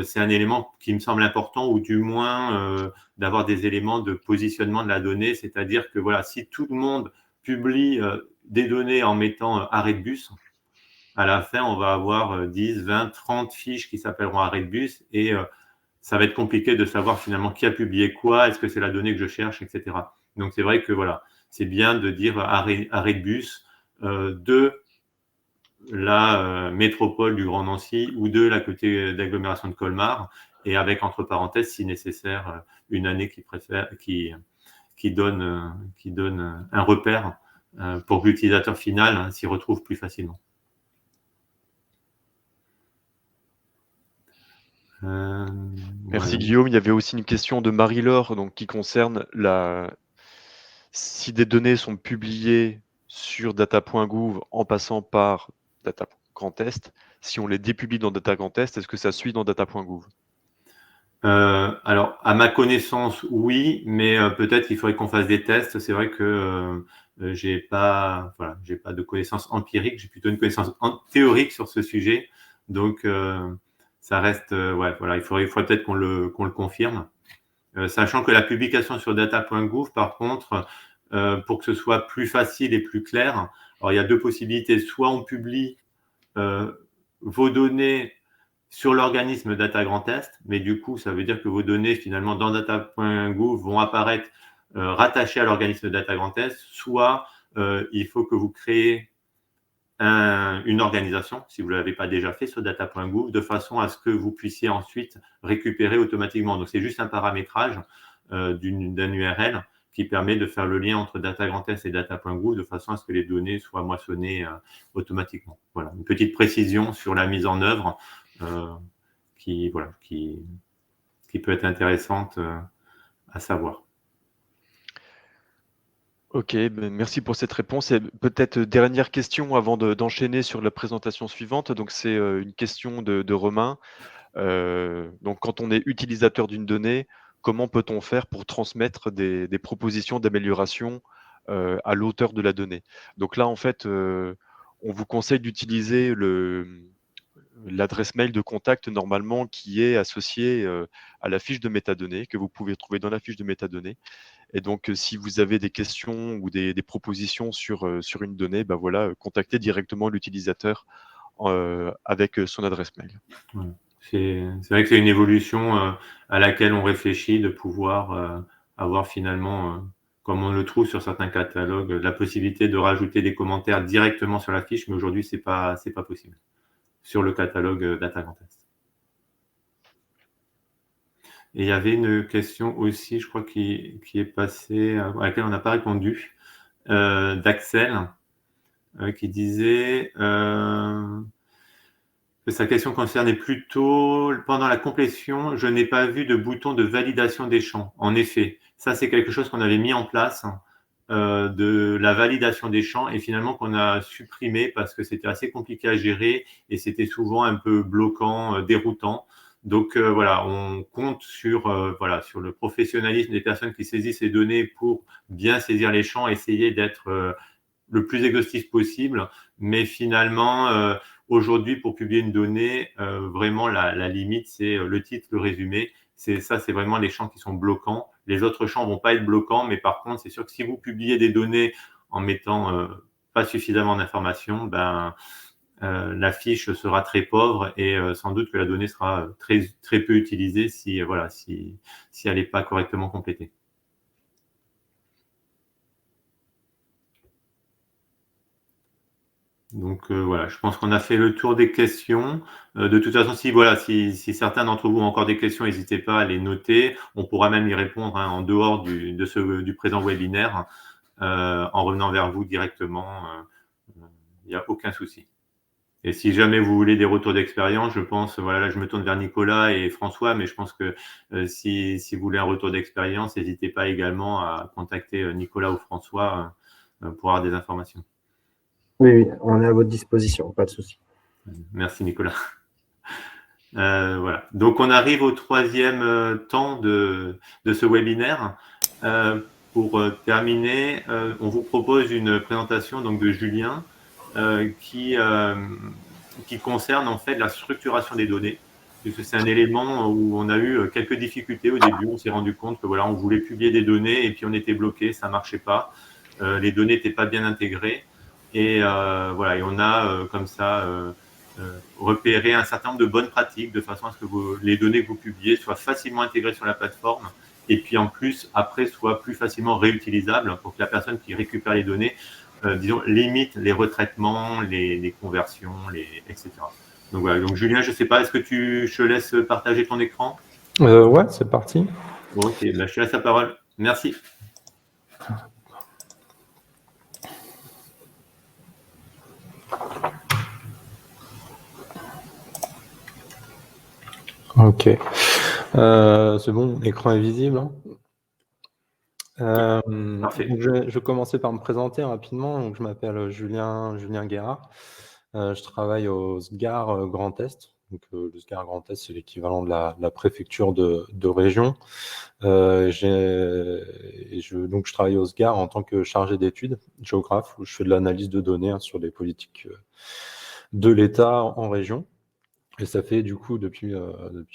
[SPEAKER 1] c'est un élément qui me semble important, ou du moins d'avoir des éléments de positionnement de la donnée, c'est-à-dire que voilà, si tout le monde publie des données en mettant arrêt de bus, à la fin, on va avoir 10, 20, 30 fiches qui s'appelleront arrêt de bus, et ça va être compliqué de savoir finalement qui a publié quoi, est-ce que c'est la donnée que je cherche, etc. Donc c'est vrai que voilà, c'est bien de dire arrêt de bus de la métropole du Grand Nancy ou de la côté d'agglomération de Colmar, et avec entre parenthèses, si nécessaire, une année qui donne un repère pour que l'utilisateur final s'y retrouve plus facilement.
[SPEAKER 2] Merci
[SPEAKER 1] voilà.
[SPEAKER 2] Guillaume. Il y avait aussi une question de Marie-Laure donc, qui concerne si des données sont publiées sur data.gouv en passant par Data Grand Est, si on les dépublie dans Data Grand Est, est-ce que ça suit dans data.gouv?
[SPEAKER 1] Alors, à ma connaissance, oui, mais peut-être qu'il faudrait qu'on fasse des tests. C'est vrai que j'ai pas de connaissances empiriques, j'ai plutôt une connaissance théorique sur ce sujet. Donc, ça reste, il faudrait peut-être qu'on le confirme. Sachant que la publication sur data.gouv, par contre, pour que ce soit plus facile et plus clair, alors il y a deux possibilités. Soit on publie vos données sur l'organisme Data Grand Est, mais du coup, ça veut dire que vos données, finalement, dans data.gouv vont apparaître rattachées à l'organisme Data Grand Est, soit il faut que vous créez une organisation, si vous ne l'avez pas déjà fait sur data.gouv, de façon à ce que vous puissiez ensuite récupérer automatiquement. Donc, c'est juste un paramétrage d'un URL qui permet de faire le lien entre Data Grand Est et data.gouv de façon à ce que les données soient moissonnées automatiquement. Voilà, une petite précision sur la mise en œuvre qui peut être intéressante à savoir.
[SPEAKER 2] Ok, merci pour cette réponse. Et peut-être dernière question avant d'enchaîner sur la présentation suivante. Donc c'est une question de Romain. Donc quand on est utilisateur d'une donnée, comment peut-on faire pour transmettre des propositions d'amélioration à l'auteur de la donnée? Donc là, en fait, on vous conseille d'utiliser l'adresse mail de contact normalement qui est associée à la fiche de métadonnées que vous pouvez trouver dans la fiche de métadonnées. Et donc, si vous avez des questions ou des propositions sur une donnée, contactez directement l'utilisateur avec son adresse mail.
[SPEAKER 1] Ouais. C'est vrai que c'est une évolution à laquelle on réfléchit, de pouvoir avoir finalement, comme on le trouve sur certains catalogues, la possibilité de rajouter des commentaires directement sur la fiche, mais aujourd'hui, c'est pas possible sur le catalogue Data Grand Est. Et il y avait une question aussi, je crois, qui est passée, à laquelle on n'a pas répondu, d'Axel, qui disait que sa question concernait plutôt pendant la complétion, je n'ai pas vu de bouton de validation des champs. En effet, ça c'est quelque chose qu'on avait mis en place, de la validation des champs, et finalement qu'on a supprimé parce que c'était assez compliqué à gérer et c'était souvent un peu bloquant, déroutant. Donc voilà, on compte sur le professionnalisme des personnes qui saisissent ces données pour bien saisir les champs, essayer d'être le plus exhaustif possible. Mais finalement, aujourd'hui, pour publier une donnée, vraiment la limite, c'est le titre, le résumé. C'est vraiment les champs qui sont bloquants. Les autres champs ne vont pas être bloquants, mais par contre, c'est sûr que si vous publiez des données en mettant pas suffisamment d'informations, la fiche sera très pauvre et sans doute que la donnée sera très, très peu utilisée si elle n'est pas correctement complétée. Donc voilà, je pense qu'on a fait le tour des questions. De toute façon, si certains d'entre vous ont encore des questions, n'hésitez pas à les noter. On pourra même y répondre en dehors du présent webinaire en revenant vers vous directement. Il n'y a aucun souci. Et si jamais vous voulez des retours d'expérience, je pense, là je me tourne vers Nicolas et François, mais je pense que si vous voulez un retour d'expérience, n'hésitez pas également à contacter Nicolas ou François pour avoir des informations.
[SPEAKER 5] Oui, on est à votre disposition, pas de souci.
[SPEAKER 1] Merci Nicolas. Voilà. Donc on arrive au troisième temps de ce webinaire. Pour terminer, on vous propose une présentation donc de Julien qui concerne en fait la structuration des données. Puisque c'est un élément où on a eu quelques difficultés au début. On s'est rendu compte que voilà, on voulait publier des données et puis on était bloqué, ça marchait pas. Les données n'étaient pas bien intégrées. Et voilà, et on a comme ça repéré un certain nombre de bonnes pratiques de façon à ce que les données que vous publiez soient facilement intégrées sur la plateforme et puis en plus, après, soient plus facilement réutilisables pour que la personne qui récupère les données, disons, limite les retraitements, les conversions, etc. Donc voilà, donc Julien, je ne sais pas, est-ce que je te laisse partager ton écran?
[SPEAKER 6] Ouais, c'est parti.
[SPEAKER 1] Ok, je te laisse la parole. Merci.
[SPEAKER 6] Ok. C'est bon, l'écran est visible.
[SPEAKER 1] Parfait.
[SPEAKER 6] Donc je vais commencer par me présenter rapidement. Donc, je m'appelle Julien Guérard. Je travaille au SGAR Grand Est. Donc, le SGAR Grand Est, c'est l'équivalent de la préfecture de région. Donc, je travaille au SGAR en tant que chargé d'études, géographe, où je fais de l'analyse de données sur les politiques de l'État en région. Et ça fait du coup, depuis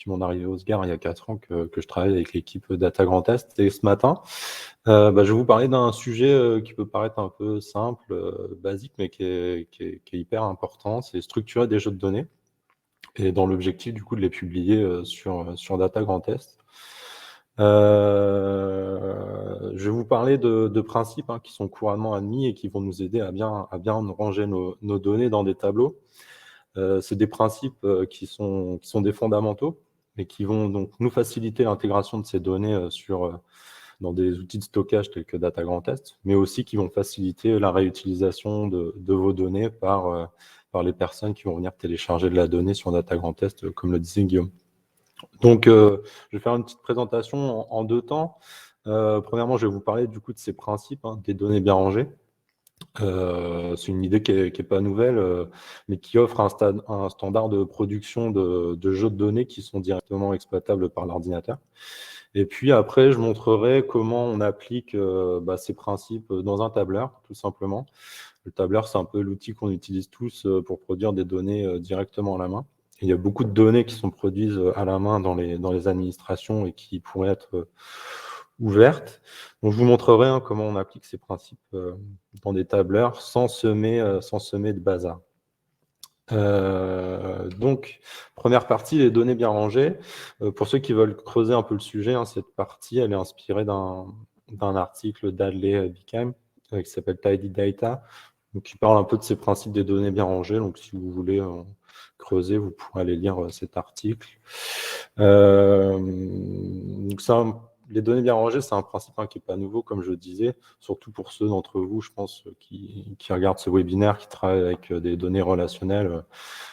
[SPEAKER 6] mon arrivée au SGAR il y a 4 ans que je travaille avec l'équipe Data Grand Est. Et ce matin, je vais vous parler d'un sujet qui peut paraître un peu simple, basique, mais qui est hyper important. C'est structurer des jeux de données. Et dans l'objectif du coup de les publier sur Data Grand Est. Je vais vous parler de principes qui sont couramment admis et qui vont nous aider à bien ranger nos données dans des tableaux. C'est des principes qui sont des fondamentaux et qui vont donc nous faciliter l'intégration de ces données dans des outils de stockage tels que Data Grand Est, mais aussi qui vont faciliter la réutilisation de vos données par les personnes qui vont venir télécharger de la donnée sur Data Grand Est, comme le disait Guillaume. Donc, je vais faire une petite présentation en 2 temps. Premièrement, je vais vous parler du coup de ces principes, des données bien rangées. C'est une idée qui est pas nouvelle, mais qui offre un standard de production de jeux de données qui sont directement exploitables par l'ordinateur. Et puis après, je montrerai comment on applique ces principes dans un tableur, tout simplement. Le tableur, c'est un peu l'outil qu'on utilise tous pour produire des données directement à la main. Et il y a beaucoup de données qui sont produites à la main dans les administrations et qui pourraient être ouvertes. Donc, je vous montrerai comment on applique ces principes dans des tableurs sans semer de bazar. Donc, première partie, les données bien rangées. Pour ceux qui veulent creuser un peu le sujet, cette partie, elle est inspirée d'un article d'Adley Bickham qui s'appelle Tidy Data, donc qui parle un peu de ces principes des données bien rangées. Donc, si vous voulez creuser, vous pourrez aller lire cet article. Donc, les données bien rangées, c'est un principe qui n'est pas nouveau, comme je disais, surtout pour ceux d'entre vous, je pense, qui regardent ce webinaire, qui travaillent avec des données relationnelles.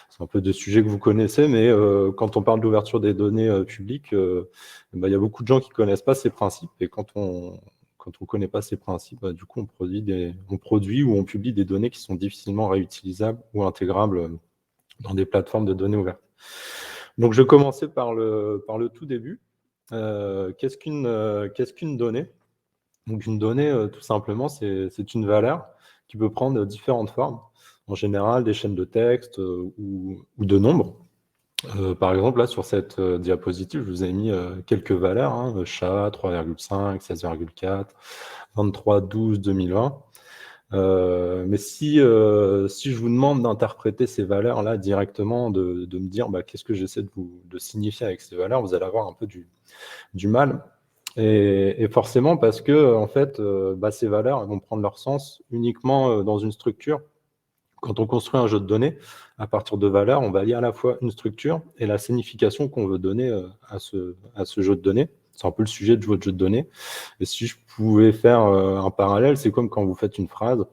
[SPEAKER 6] C'est un peu des sujets que vous connaissez, mais quand on parle d'ouverture des données publiques, il y a beaucoup de gens qui ne connaissent pas ces principes. Et quand on ne connaît pas ces principes, du coup, on produit ou on publie des données qui sont difficilement réutilisables ou intégrables dans des plateformes de données ouvertes. Donc, je vais commencer par le tout début. Qu'est-ce qu'une donnée? Donc, une donnée, tout simplement, c'est une valeur qui peut prendre différentes formes. En général, des chaînes de texte ou de nombres. Par exemple, là, sur cette diapositive, je vous ai mis quelques valeurs. Chat, 3,5, 16,4, 23, 12, 2020. Mais si je vous demande d'interpréter ces valeurs-là directement, de me dire qu'est-ce que j'essaie de signifier avec ces valeurs, vous allez avoir un peu du mal. Et forcément parce que en fait, ces valeurs elles vont prendre leur sens uniquement dans une structure. Quand on construit un jeu de données, à partir de valeurs, on va lier à la fois une structure et la signification qu'on veut donner à ce jeu de données. C'est un peu le sujet de votre jeu de données. Et si je pouvais faire un parallèle, c'est comme quand vous faites une phrase.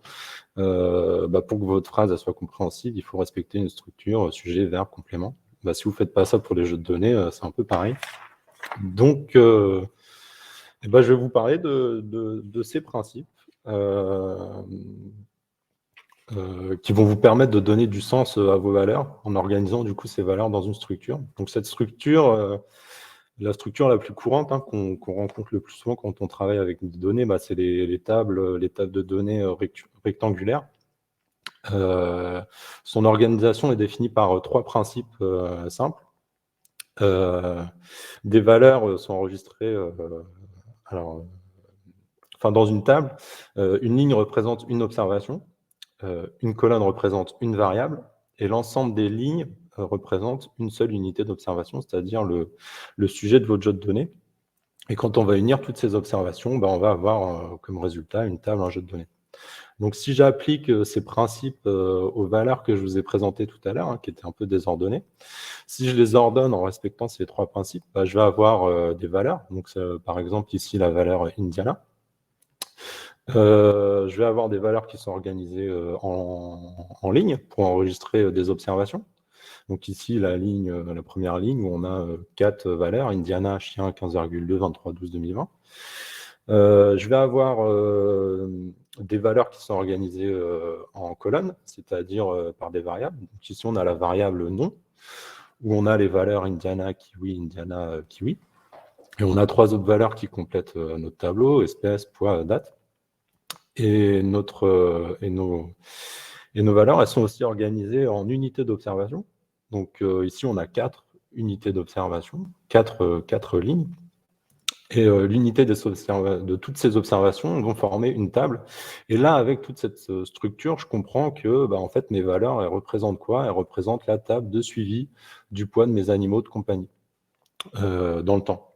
[SPEAKER 6] Pour que votre phrase elle soit compréhensible, il faut respecter une structure, sujet, verbe, complément. Si vous ne faites pas ça pour les jeux de données, c'est un peu pareil. Donc, je vais vous parler de ces principes qui vont vous permettre de donner du sens à vos valeurs en organisant du coup ces valeurs dans une structure. Donc, cette structure, la structure la plus courante qu'on rencontre le plus souvent quand on travaille avec des données, c'est les tables de données rectangulaires. Son organisation est définie par 3 principes simples. Des valeurs sont enregistrées dans une table. Une ligne représente une observation, une colonne représente une variable, et l'ensemble des lignes représente une seule unité d'observation, c'est-à-dire le sujet de votre jeu de données. Et quand on va unir toutes ces observations, on va avoir comme résultat une table, un jeu de données. Donc, si j'applique ces principes aux valeurs que je vous ai présentées tout à l'heure, qui étaient un peu désordonnées, si je les ordonne en respectant ces 3 principes, je vais avoir des valeurs. Donc, par exemple, ici, la valeur Indiana. Je vais avoir des valeurs qui sont organisées en ligne pour enregistrer des observations. Donc ici, la première ligne où on a 4 valeurs, Indiana, chien, 15,2, 23, 12, 2020. Je vais avoir des valeurs qui sont organisées en colonnes, c'est-à-dire par des variables. Donc ici, on a la variable nom, où on a les valeurs Indiana, kiwi, Indiana, kiwi. Et on a 3 autres valeurs qui complètent notre tableau, espèce, poids, date. Et nos valeurs, elles sont aussi organisées en unités d'observation. Donc ici, on a 4 unités d'observation, 4 lignes. Et l'unité de toutes ces observations vont former une table. Et là, avec toute cette structure, je comprends que en fait, mes valeurs, elles représentent quoi? Elles représentent la table de suivi du poids de mes animaux de compagnie dans le temps.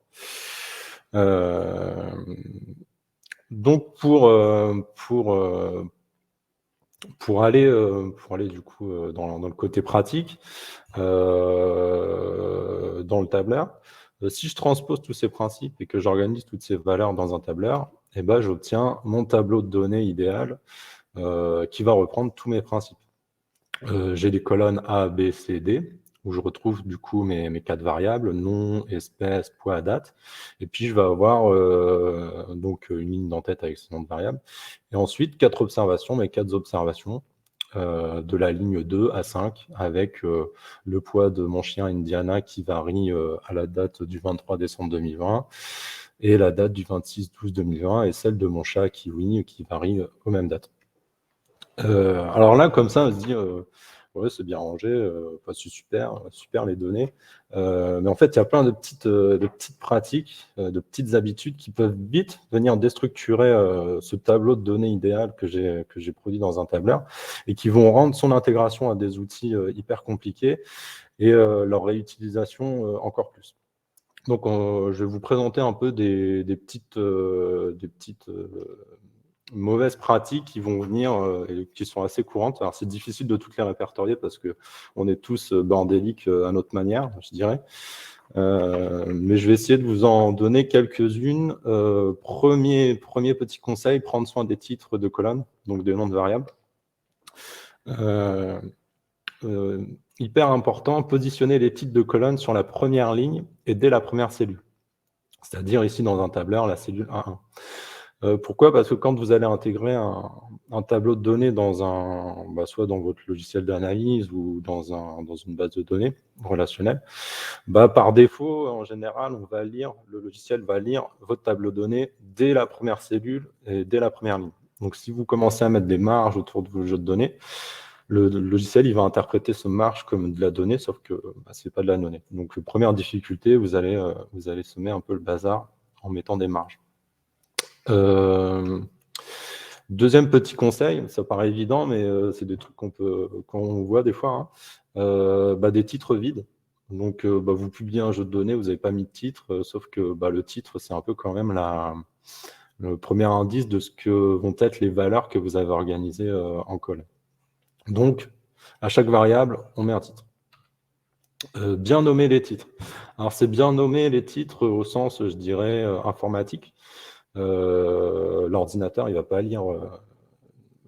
[SPEAKER 6] Donc, pour aller du coup dans le côté pratique, dans le tableur, si je transpose tous ces principes et que j'organise toutes ces valeurs dans un tableur, j'obtiens mon tableau de données idéal qui va reprendre tous mes principes. J'ai des colonnes A, B, C, D, où je retrouve du coup mes 4 variables, nom, espèce, poids, date. Et puis je vais avoir donc une ligne d'entête avec ces noms de variables. Et ensuite, 4 observations, mes 4 observations de la ligne 2 à 5, avec le poids de mon chien Indiana qui varie à la date du 23 décembre 2020 et la date du 26/12/2020 et celle de mon chat Kiwi qui varie aux mêmes dates. Alors là, comme ça, on se dit, ouais, c'est bien rangé, c'est super les données. Mais en fait, il y a plein de petites pratiques, de petites habitudes qui peuvent vite venir déstructurer ce tableau de données idéal que j'ai produit dans un tableur et qui vont rendre son intégration à des outils hyper compliqués et leur réutilisation encore plus. Donc, je vais vous présenter un peu des petites mauvaises pratiques qui vont venir et qui sont assez courantes. Alors, c'est difficile de toutes les répertorier parce qu'on est tous bordéliques à notre manière, je dirais. Mais je vais essayer de vous en donner quelques-unes. Premier petit conseil, prendre soin des titres de colonnes, donc des noms de variables. Hyper important, positionner les titres de colonnes sur la première ligne et dès la première cellule. C'est-à-dire ici dans un tableur, la cellule 1.1. Pourquoi? Parce que quand vous allez intégrer un tableau de données soit dans votre logiciel d'analyse ou dans une base de données relationnelle, par défaut, en général, le logiciel va lire votre tableau de données dès la première cellule et dès la première ligne. Donc, si vous commencez à mettre des marges autour de vos jeux de données, le logiciel il va interpréter ce marge comme de la donnée, sauf que ce n'est pas de la donnée. Donc, première difficulté, vous allez semer un peu le bazar en mettant des marges. Deuxième petit conseil, ça paraît évident, mais c'est des trucs qu'on voit des fois, des titres vides. Donc, vous publiez un jeu de données, vous n'avez pas mis de titre, sauf que le titre, c'est un peu quand même le premier indice de ce que vont être les valeurs que vous avez organisées en colonne. Donc, à chaque variable, on met un titre. Bien nommer les titres. Alors, c'est bien nommer les titres au sens, je dirais, informatique. L'ordinateur, il ne va pas lire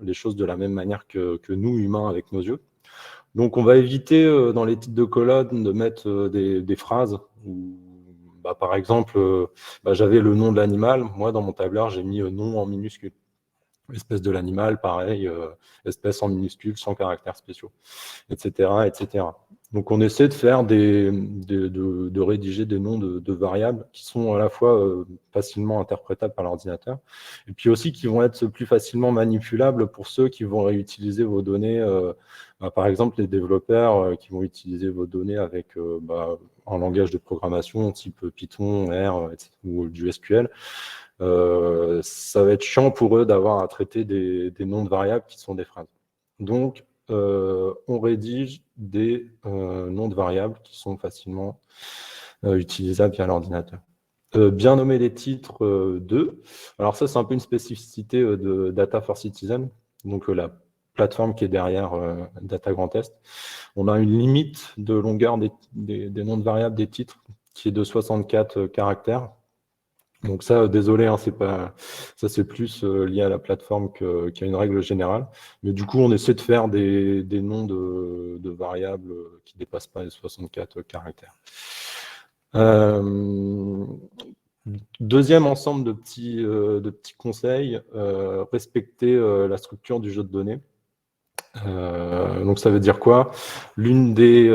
[SPEAKER 6] les choses de la même manière que nous, humains, avec nos yeux. Donc, on va éviter dans les titres de colonne de mettre des phrases où, par exemple, j'avais le nom de l'animal. Moi, dans mon tableur, j'ai mis nom en minuscule. Espèce de l'animal, pareil, espèce en minuscule, sans caractères spéciaux, etc., etc. Donc, on essaie de faire de rédiger des noms de variables qui sont à la fois facilement interprétables par l'ordinateur et puis aussi qui vont être plus facilement manipulables pour ceux qui vont réutiliser vos données Par exemple, les développeurs qui vont utiliser vos données avec un langage de programmation type Python, R ou du SQL, ça va être chiant pour eux d'avoir à traiter des noms de variables qui sont des phrases. Donc, on rédige des noms de variables qui sont facilement utilisables via l'ordinateur. Bien nommer les titres 2. Alors ça, c'est un peu une spécificité de Data for Citizen, donc la plateforme qui est derrière Data Grand Est. On a une limite de longueur des noms de variables des titres qui est de 64 caractères. Donc ça, désolé, hein, ça c'est plus lié à la plateforme qu'il y a une règle générale. Mais du coup, on essaie de faire des noms de variables qui ne dépassent pas les 64 caractères. Deuxième ensemble de petits conseils, respecter la structure du jeu de données. Donc ça veut dire quoi? L'une des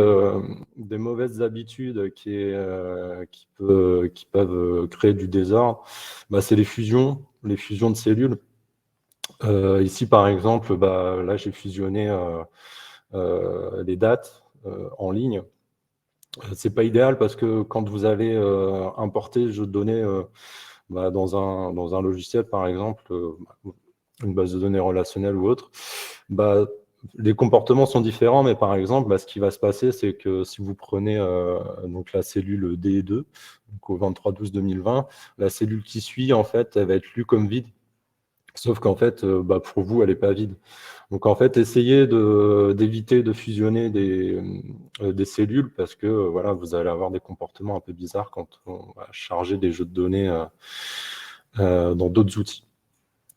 [SPEAKER 6] mauvaises habitudes qui peuvent créer du désordre, c'est les fusions de cellules. Ici par exemple, là j'ai fusionné les dates en ligne. C'est pas idéal parce que quand vous allez importer le jeu de données dans un logiciel par exemple, une base de données relationnelle ou autre, les comportements sont différents, mais par exemple, ce qui va se passer, c'est que si vous prenez donc la cellule DE2, donc au 23/12/2020, la cellule qui suit, en fait, elle va être lue comme vide. Sauf qu'en fait, pour vous, elle n'est pas vide. Donc en fait, essayez d'éviter de fusionner des cellules parce que voilà, vous allez avoir des comportements un peu bizarres quand on va charger des jeux de données dans d'autres outils.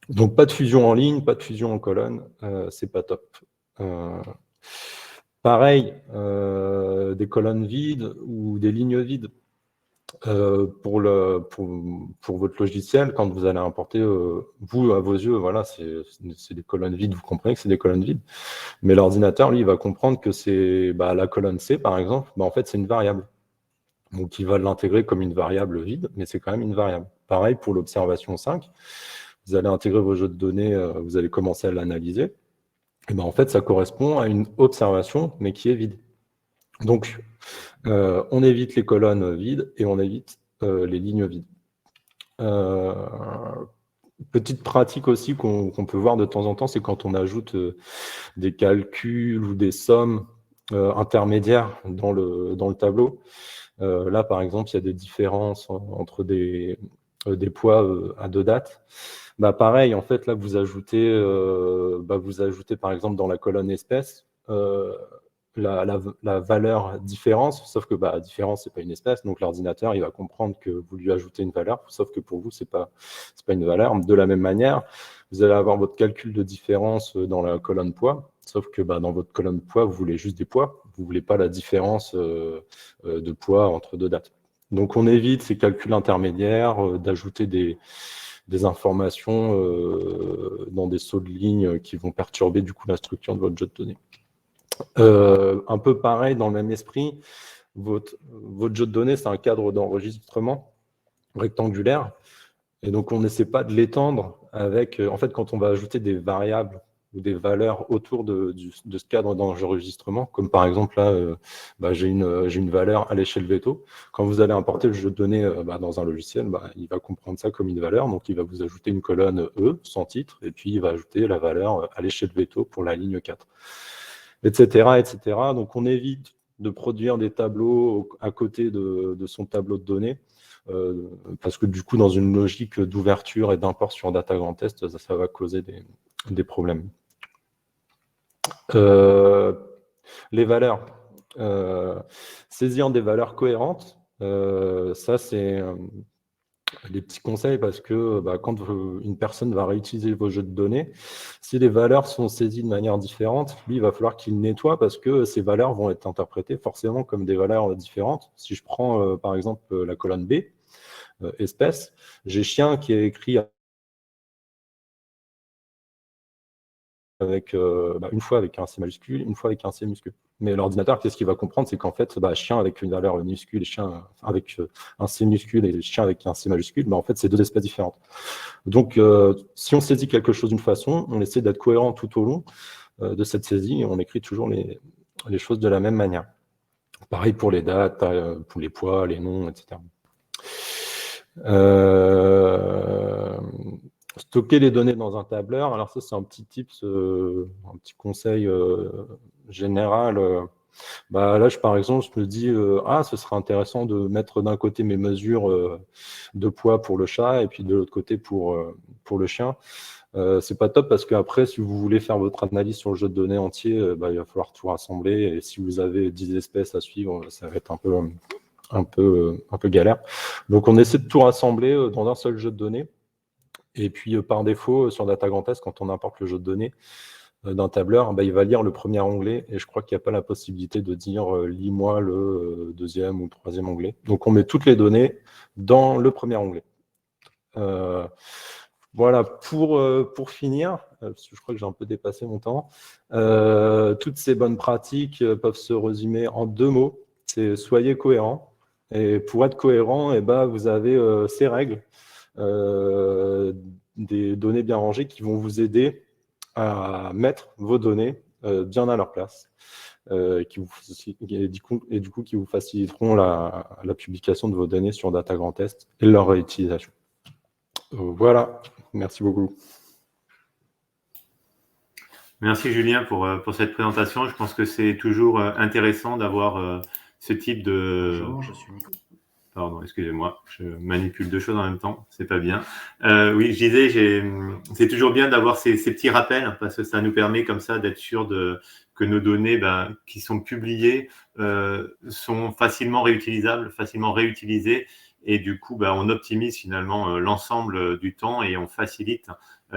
[SPEAKER 6] Donc pas de fusion en ligne, pas de fusion en colonne, c'est pas top. Pareil, des colonnes vides ou des lignes vides. Pour votre logiciel, quand vous allez importer, vous, à vos yeux, voilà, c'est des colonnes vides, vous comprenez que c'est des colonnes vides. Mais l'ordinateur, lui, il va comprendre que c'est la colonne C, par exemple, en fait, c'est une variable. Donc, il va l'intégrer comme une variable vide, mais c'est quand même une variable. Pareil pour l'observation 5. Vous allez intégrer vos jeux de données, vous allez commencer à l'analyser. Et en fait, ça correspond à une observation, mais qui est vide. Donc, on évite les colonnes vides et on évite les lignes vides. Petite pratique aussi qu'on peut voir de temps en temps, c'est quand on ajoute des calculs ou des sommes intermédiaires dans le tableau. Là, par exemple, il y a des différences entre des poids à 2 dates. Pareil, en fait, là, vous ajoutez par exemple dans la colonne espèce la valeur différence, sauf que différence, c'est pas une espèce, donc l'ordinateur, il va comprendre que vous lui ajoutez une valeur, sauf que pour vous, c'est pas une valeur. De la même manière, vous allez avoir votre calcul de différence dans la colonne poids, sauf que dans votre colonne poids, vous voulez juste des poids, vous voulez pas la différence de poids entre 2 dates. Donc, on évite ces calculs intermédiaires, d'ajouter des informations dans des sauts de ligne qui vont perturber du coup la structure de votre jeu de données. Un peu pareil, dans le même esprit, votre jeu de données, c'est un cadre d'enregistrement rectangulaire. Et donc, on n'essaie pas de l'étendre avec... en fait, quand on va ajouter des variables ou des valeurs autour de ce cadre d'enregistrement, comme par exemple, là, j'ai une valeur à l'échelle veto. Quand vous allez importer le jeu de données dans un logiciel, il va comprendre ça comme une valeur. Donc, il va vous ajouter une colonne E, sans titre, et puis il va ajouter la valeur à l'échelle veto pour la ligne 4. Etc., etc. Donc, on évite de produire des tableaux à côté de son tableau de données, parce que du coup, dans une logique d'ouverture et d'import sur Data Grand Est, ça va causer des problèmes. Les valeurs. Saisir des valeurs cohérentes, ça, c'est des petits conseils parce que quand une personne va réutiliser vos jeux de données, si les valeurs sont saisies de manière différente, lui, il va falloir qu'il nettoie parce que ces valeurs vont être interprétées forcément comme des valeurs différentes. Si je prends par exemple la colonne B, espèce, j'ai chien qui est écrit avec une fois avec un C majuscule, une fois avec un C minuscule. Mais l'ordinateur, qu'est-ce qu'il va comprendre? C'est qu'en fait, chien avec une valeur minuscule et chien avec un C minuscule et chien avec un C majuscule, en fait, c'est 2 espèces différentes. Donc, si on saisit quelque chose d'une façon, on essaie d'être cohérent tout au long. de cette saisie, on écrit toujours les choses de la même manière. Pareil pour les dates, pour les poids, les noms, etc. Stocker les données dans un tableur, alors ça c'est un petit tips, un petit conseil général. Là, par exemple, je me dis, ce serait intéressant de mettre d'un côté mes mesures de poids pour le chat et puis de l'autre côté pour le chien. C'est pas top parce qu'après, si vous voulez faire votre analyse sur le jeu de données entier, il va falloir tout rassembler. Et si vous avez 10 espèces à suivre, ça va être un peu galère. Donc, on essaie de tout rassembler dans un seul jeu de données. Et puis, par défaut, sur Data Grand Est, quand on importe le jeu de données d'un tableur, il va lire le premier onglet. Et je crois qu'il n'y a pas la possibilité de dire lis-moi le deuxième ou troisième onglet. Donc, on met toutes les données dans le premier onglet. Voilà, pour finir, parce que je crois que j'ai un peu dépassé mon temps, toutes ces bonnes pratiques peuvent se résumer en 2 mots. C'est soyez cohérent. Et pour être cohérent, vous avez ces règles, des données bien rangées qui vont vous aider à mettre vos données bien à leur place. Et du coup, qui vous faciliteront la publication de vos données sur Data Grand Est et leur réutilisation. Voilà, merci beaucoup.
[SPEAKER 1] Merci Julien pour cette présentation. Je pense que c'est toujours intéressant d'avoir ce type de...
[SPEAKER 5] Bonjour, je suis Nico.
[SPEAKER 1] Pardon, excusez-moi, je manipule 2 choses en même temps, c'est pas bien. Oui, je disais, c'est toujours bien d'avoir ces petits rappels parce que ça nous permet comme ça d'être sûr que nos données qui sont publiées sont facilement réutilisables, facilement réutilisées. Et du coup, on optimise finalement l'ensemble du temps et on facilite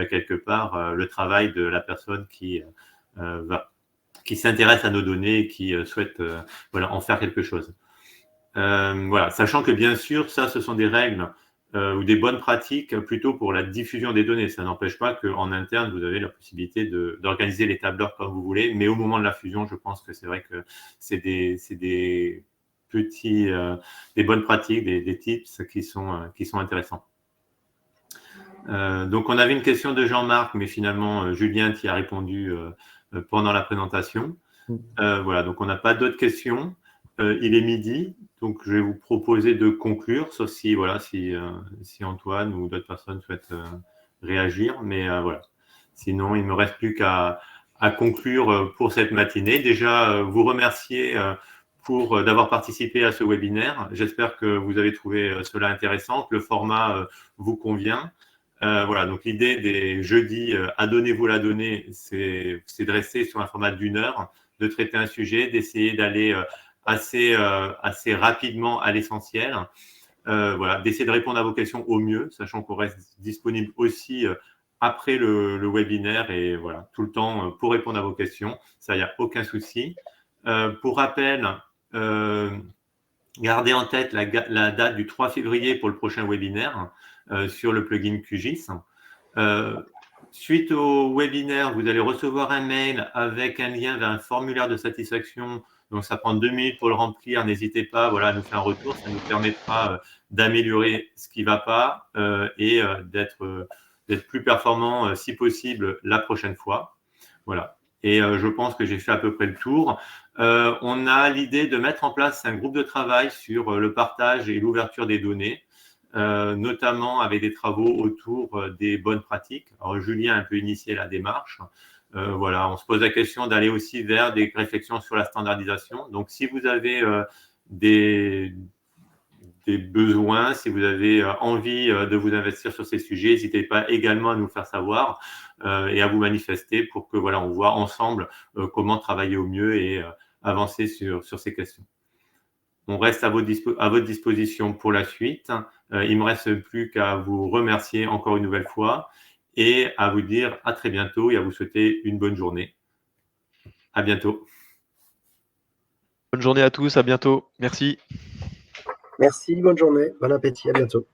[SPEAKER 1] quelque part le travail de la personne qui s'intéresse à nos données et qui souhaite en faire quelque chose. Sachant que bien sûr, ce sont des règles ou des bonnes pratiques plutôt pour la diffusion des données. Ça n'empêche pas qu'en interne, vous avez la possibilité d'organiser les tableurs comme vous voulez, mais au moment de la fusion, je pense que c'est vrai que c'est des petits, des bonnes pratiques, des tips qui sont intéressants. Donc, on avait une question de Jean-Marc, mais finalement, Julien t'y a répondu pendant la présentation. Donc on n'a pas d'autres questions. Il est midi, donc je vais vous proposer de conclure, sauf si Antoine ou d'autres personnes souhaitent réagir. Mais voilà. Sinon, il ne me reste plus qu'à conclure pour cette matinée. Déjà, vous remercier d'avoir participé à ce webinaire. J'espère que vous avez trouvé cela intéressant, que le format vous convient. Donc l'idée des jeudis Adonnez-vous la donnée, c'est de rester sur un format d'1 heure, de traiter un sujet, d'essayer d'aller assez rapidement à l'essentiel, d'essayer de répondre à vos questions au mieux, sachant qu'on reste disponible aussi après le webinaire et tout le temps pour répondre à vos questions. Ça, il n'y a aucun souci. Pour rappel, gardez en tête la date du 3 février pour le prochain webinaire sur le plugin QGIS. Suite au webinaire, vous allez recevoir un mail avec un lien vers un formulaire de satisfaction. Donc, ça prend 2 minutes pour le remplir. N'hésitez pas à nous faire un retour. Ça nous permettra d'améliorer ce qui ne va pas et d'être plus performant, si possible, la prochaine fois. Voilà. Et je pense que j'ai fait à peu près le tour. On a l'idée de mettre en place un groupe de travail sur le partage et l'ouverture des données. Notamment avec des travaux autour des bonnes pratiques. Alors, Julien a un peu initié la démarche. On se pose la question d'aller aussi vers des réflexions sur la standardisation. Donc, si vous avez des besoins, si vous avez envie de vous investir sur ces sujets, n'hésitez pas également à nous faire savoir et à vous manifester pour que on voit ensemble comment travailler au mieux et avancer sur ces questions. On reste à votre disposition pour la suite. Il ne me reste plus qu'à vous remercier encore une nouvelle fois et à vous dire à très bientôt et à vous souhaiter une bonne journée. À bientôt.
[SPEAKER 2] Bonne journée à tous, à bientôt. Merci.
[SPEAKER 5] Merci, bonne journée, bon appétit, à bientôt.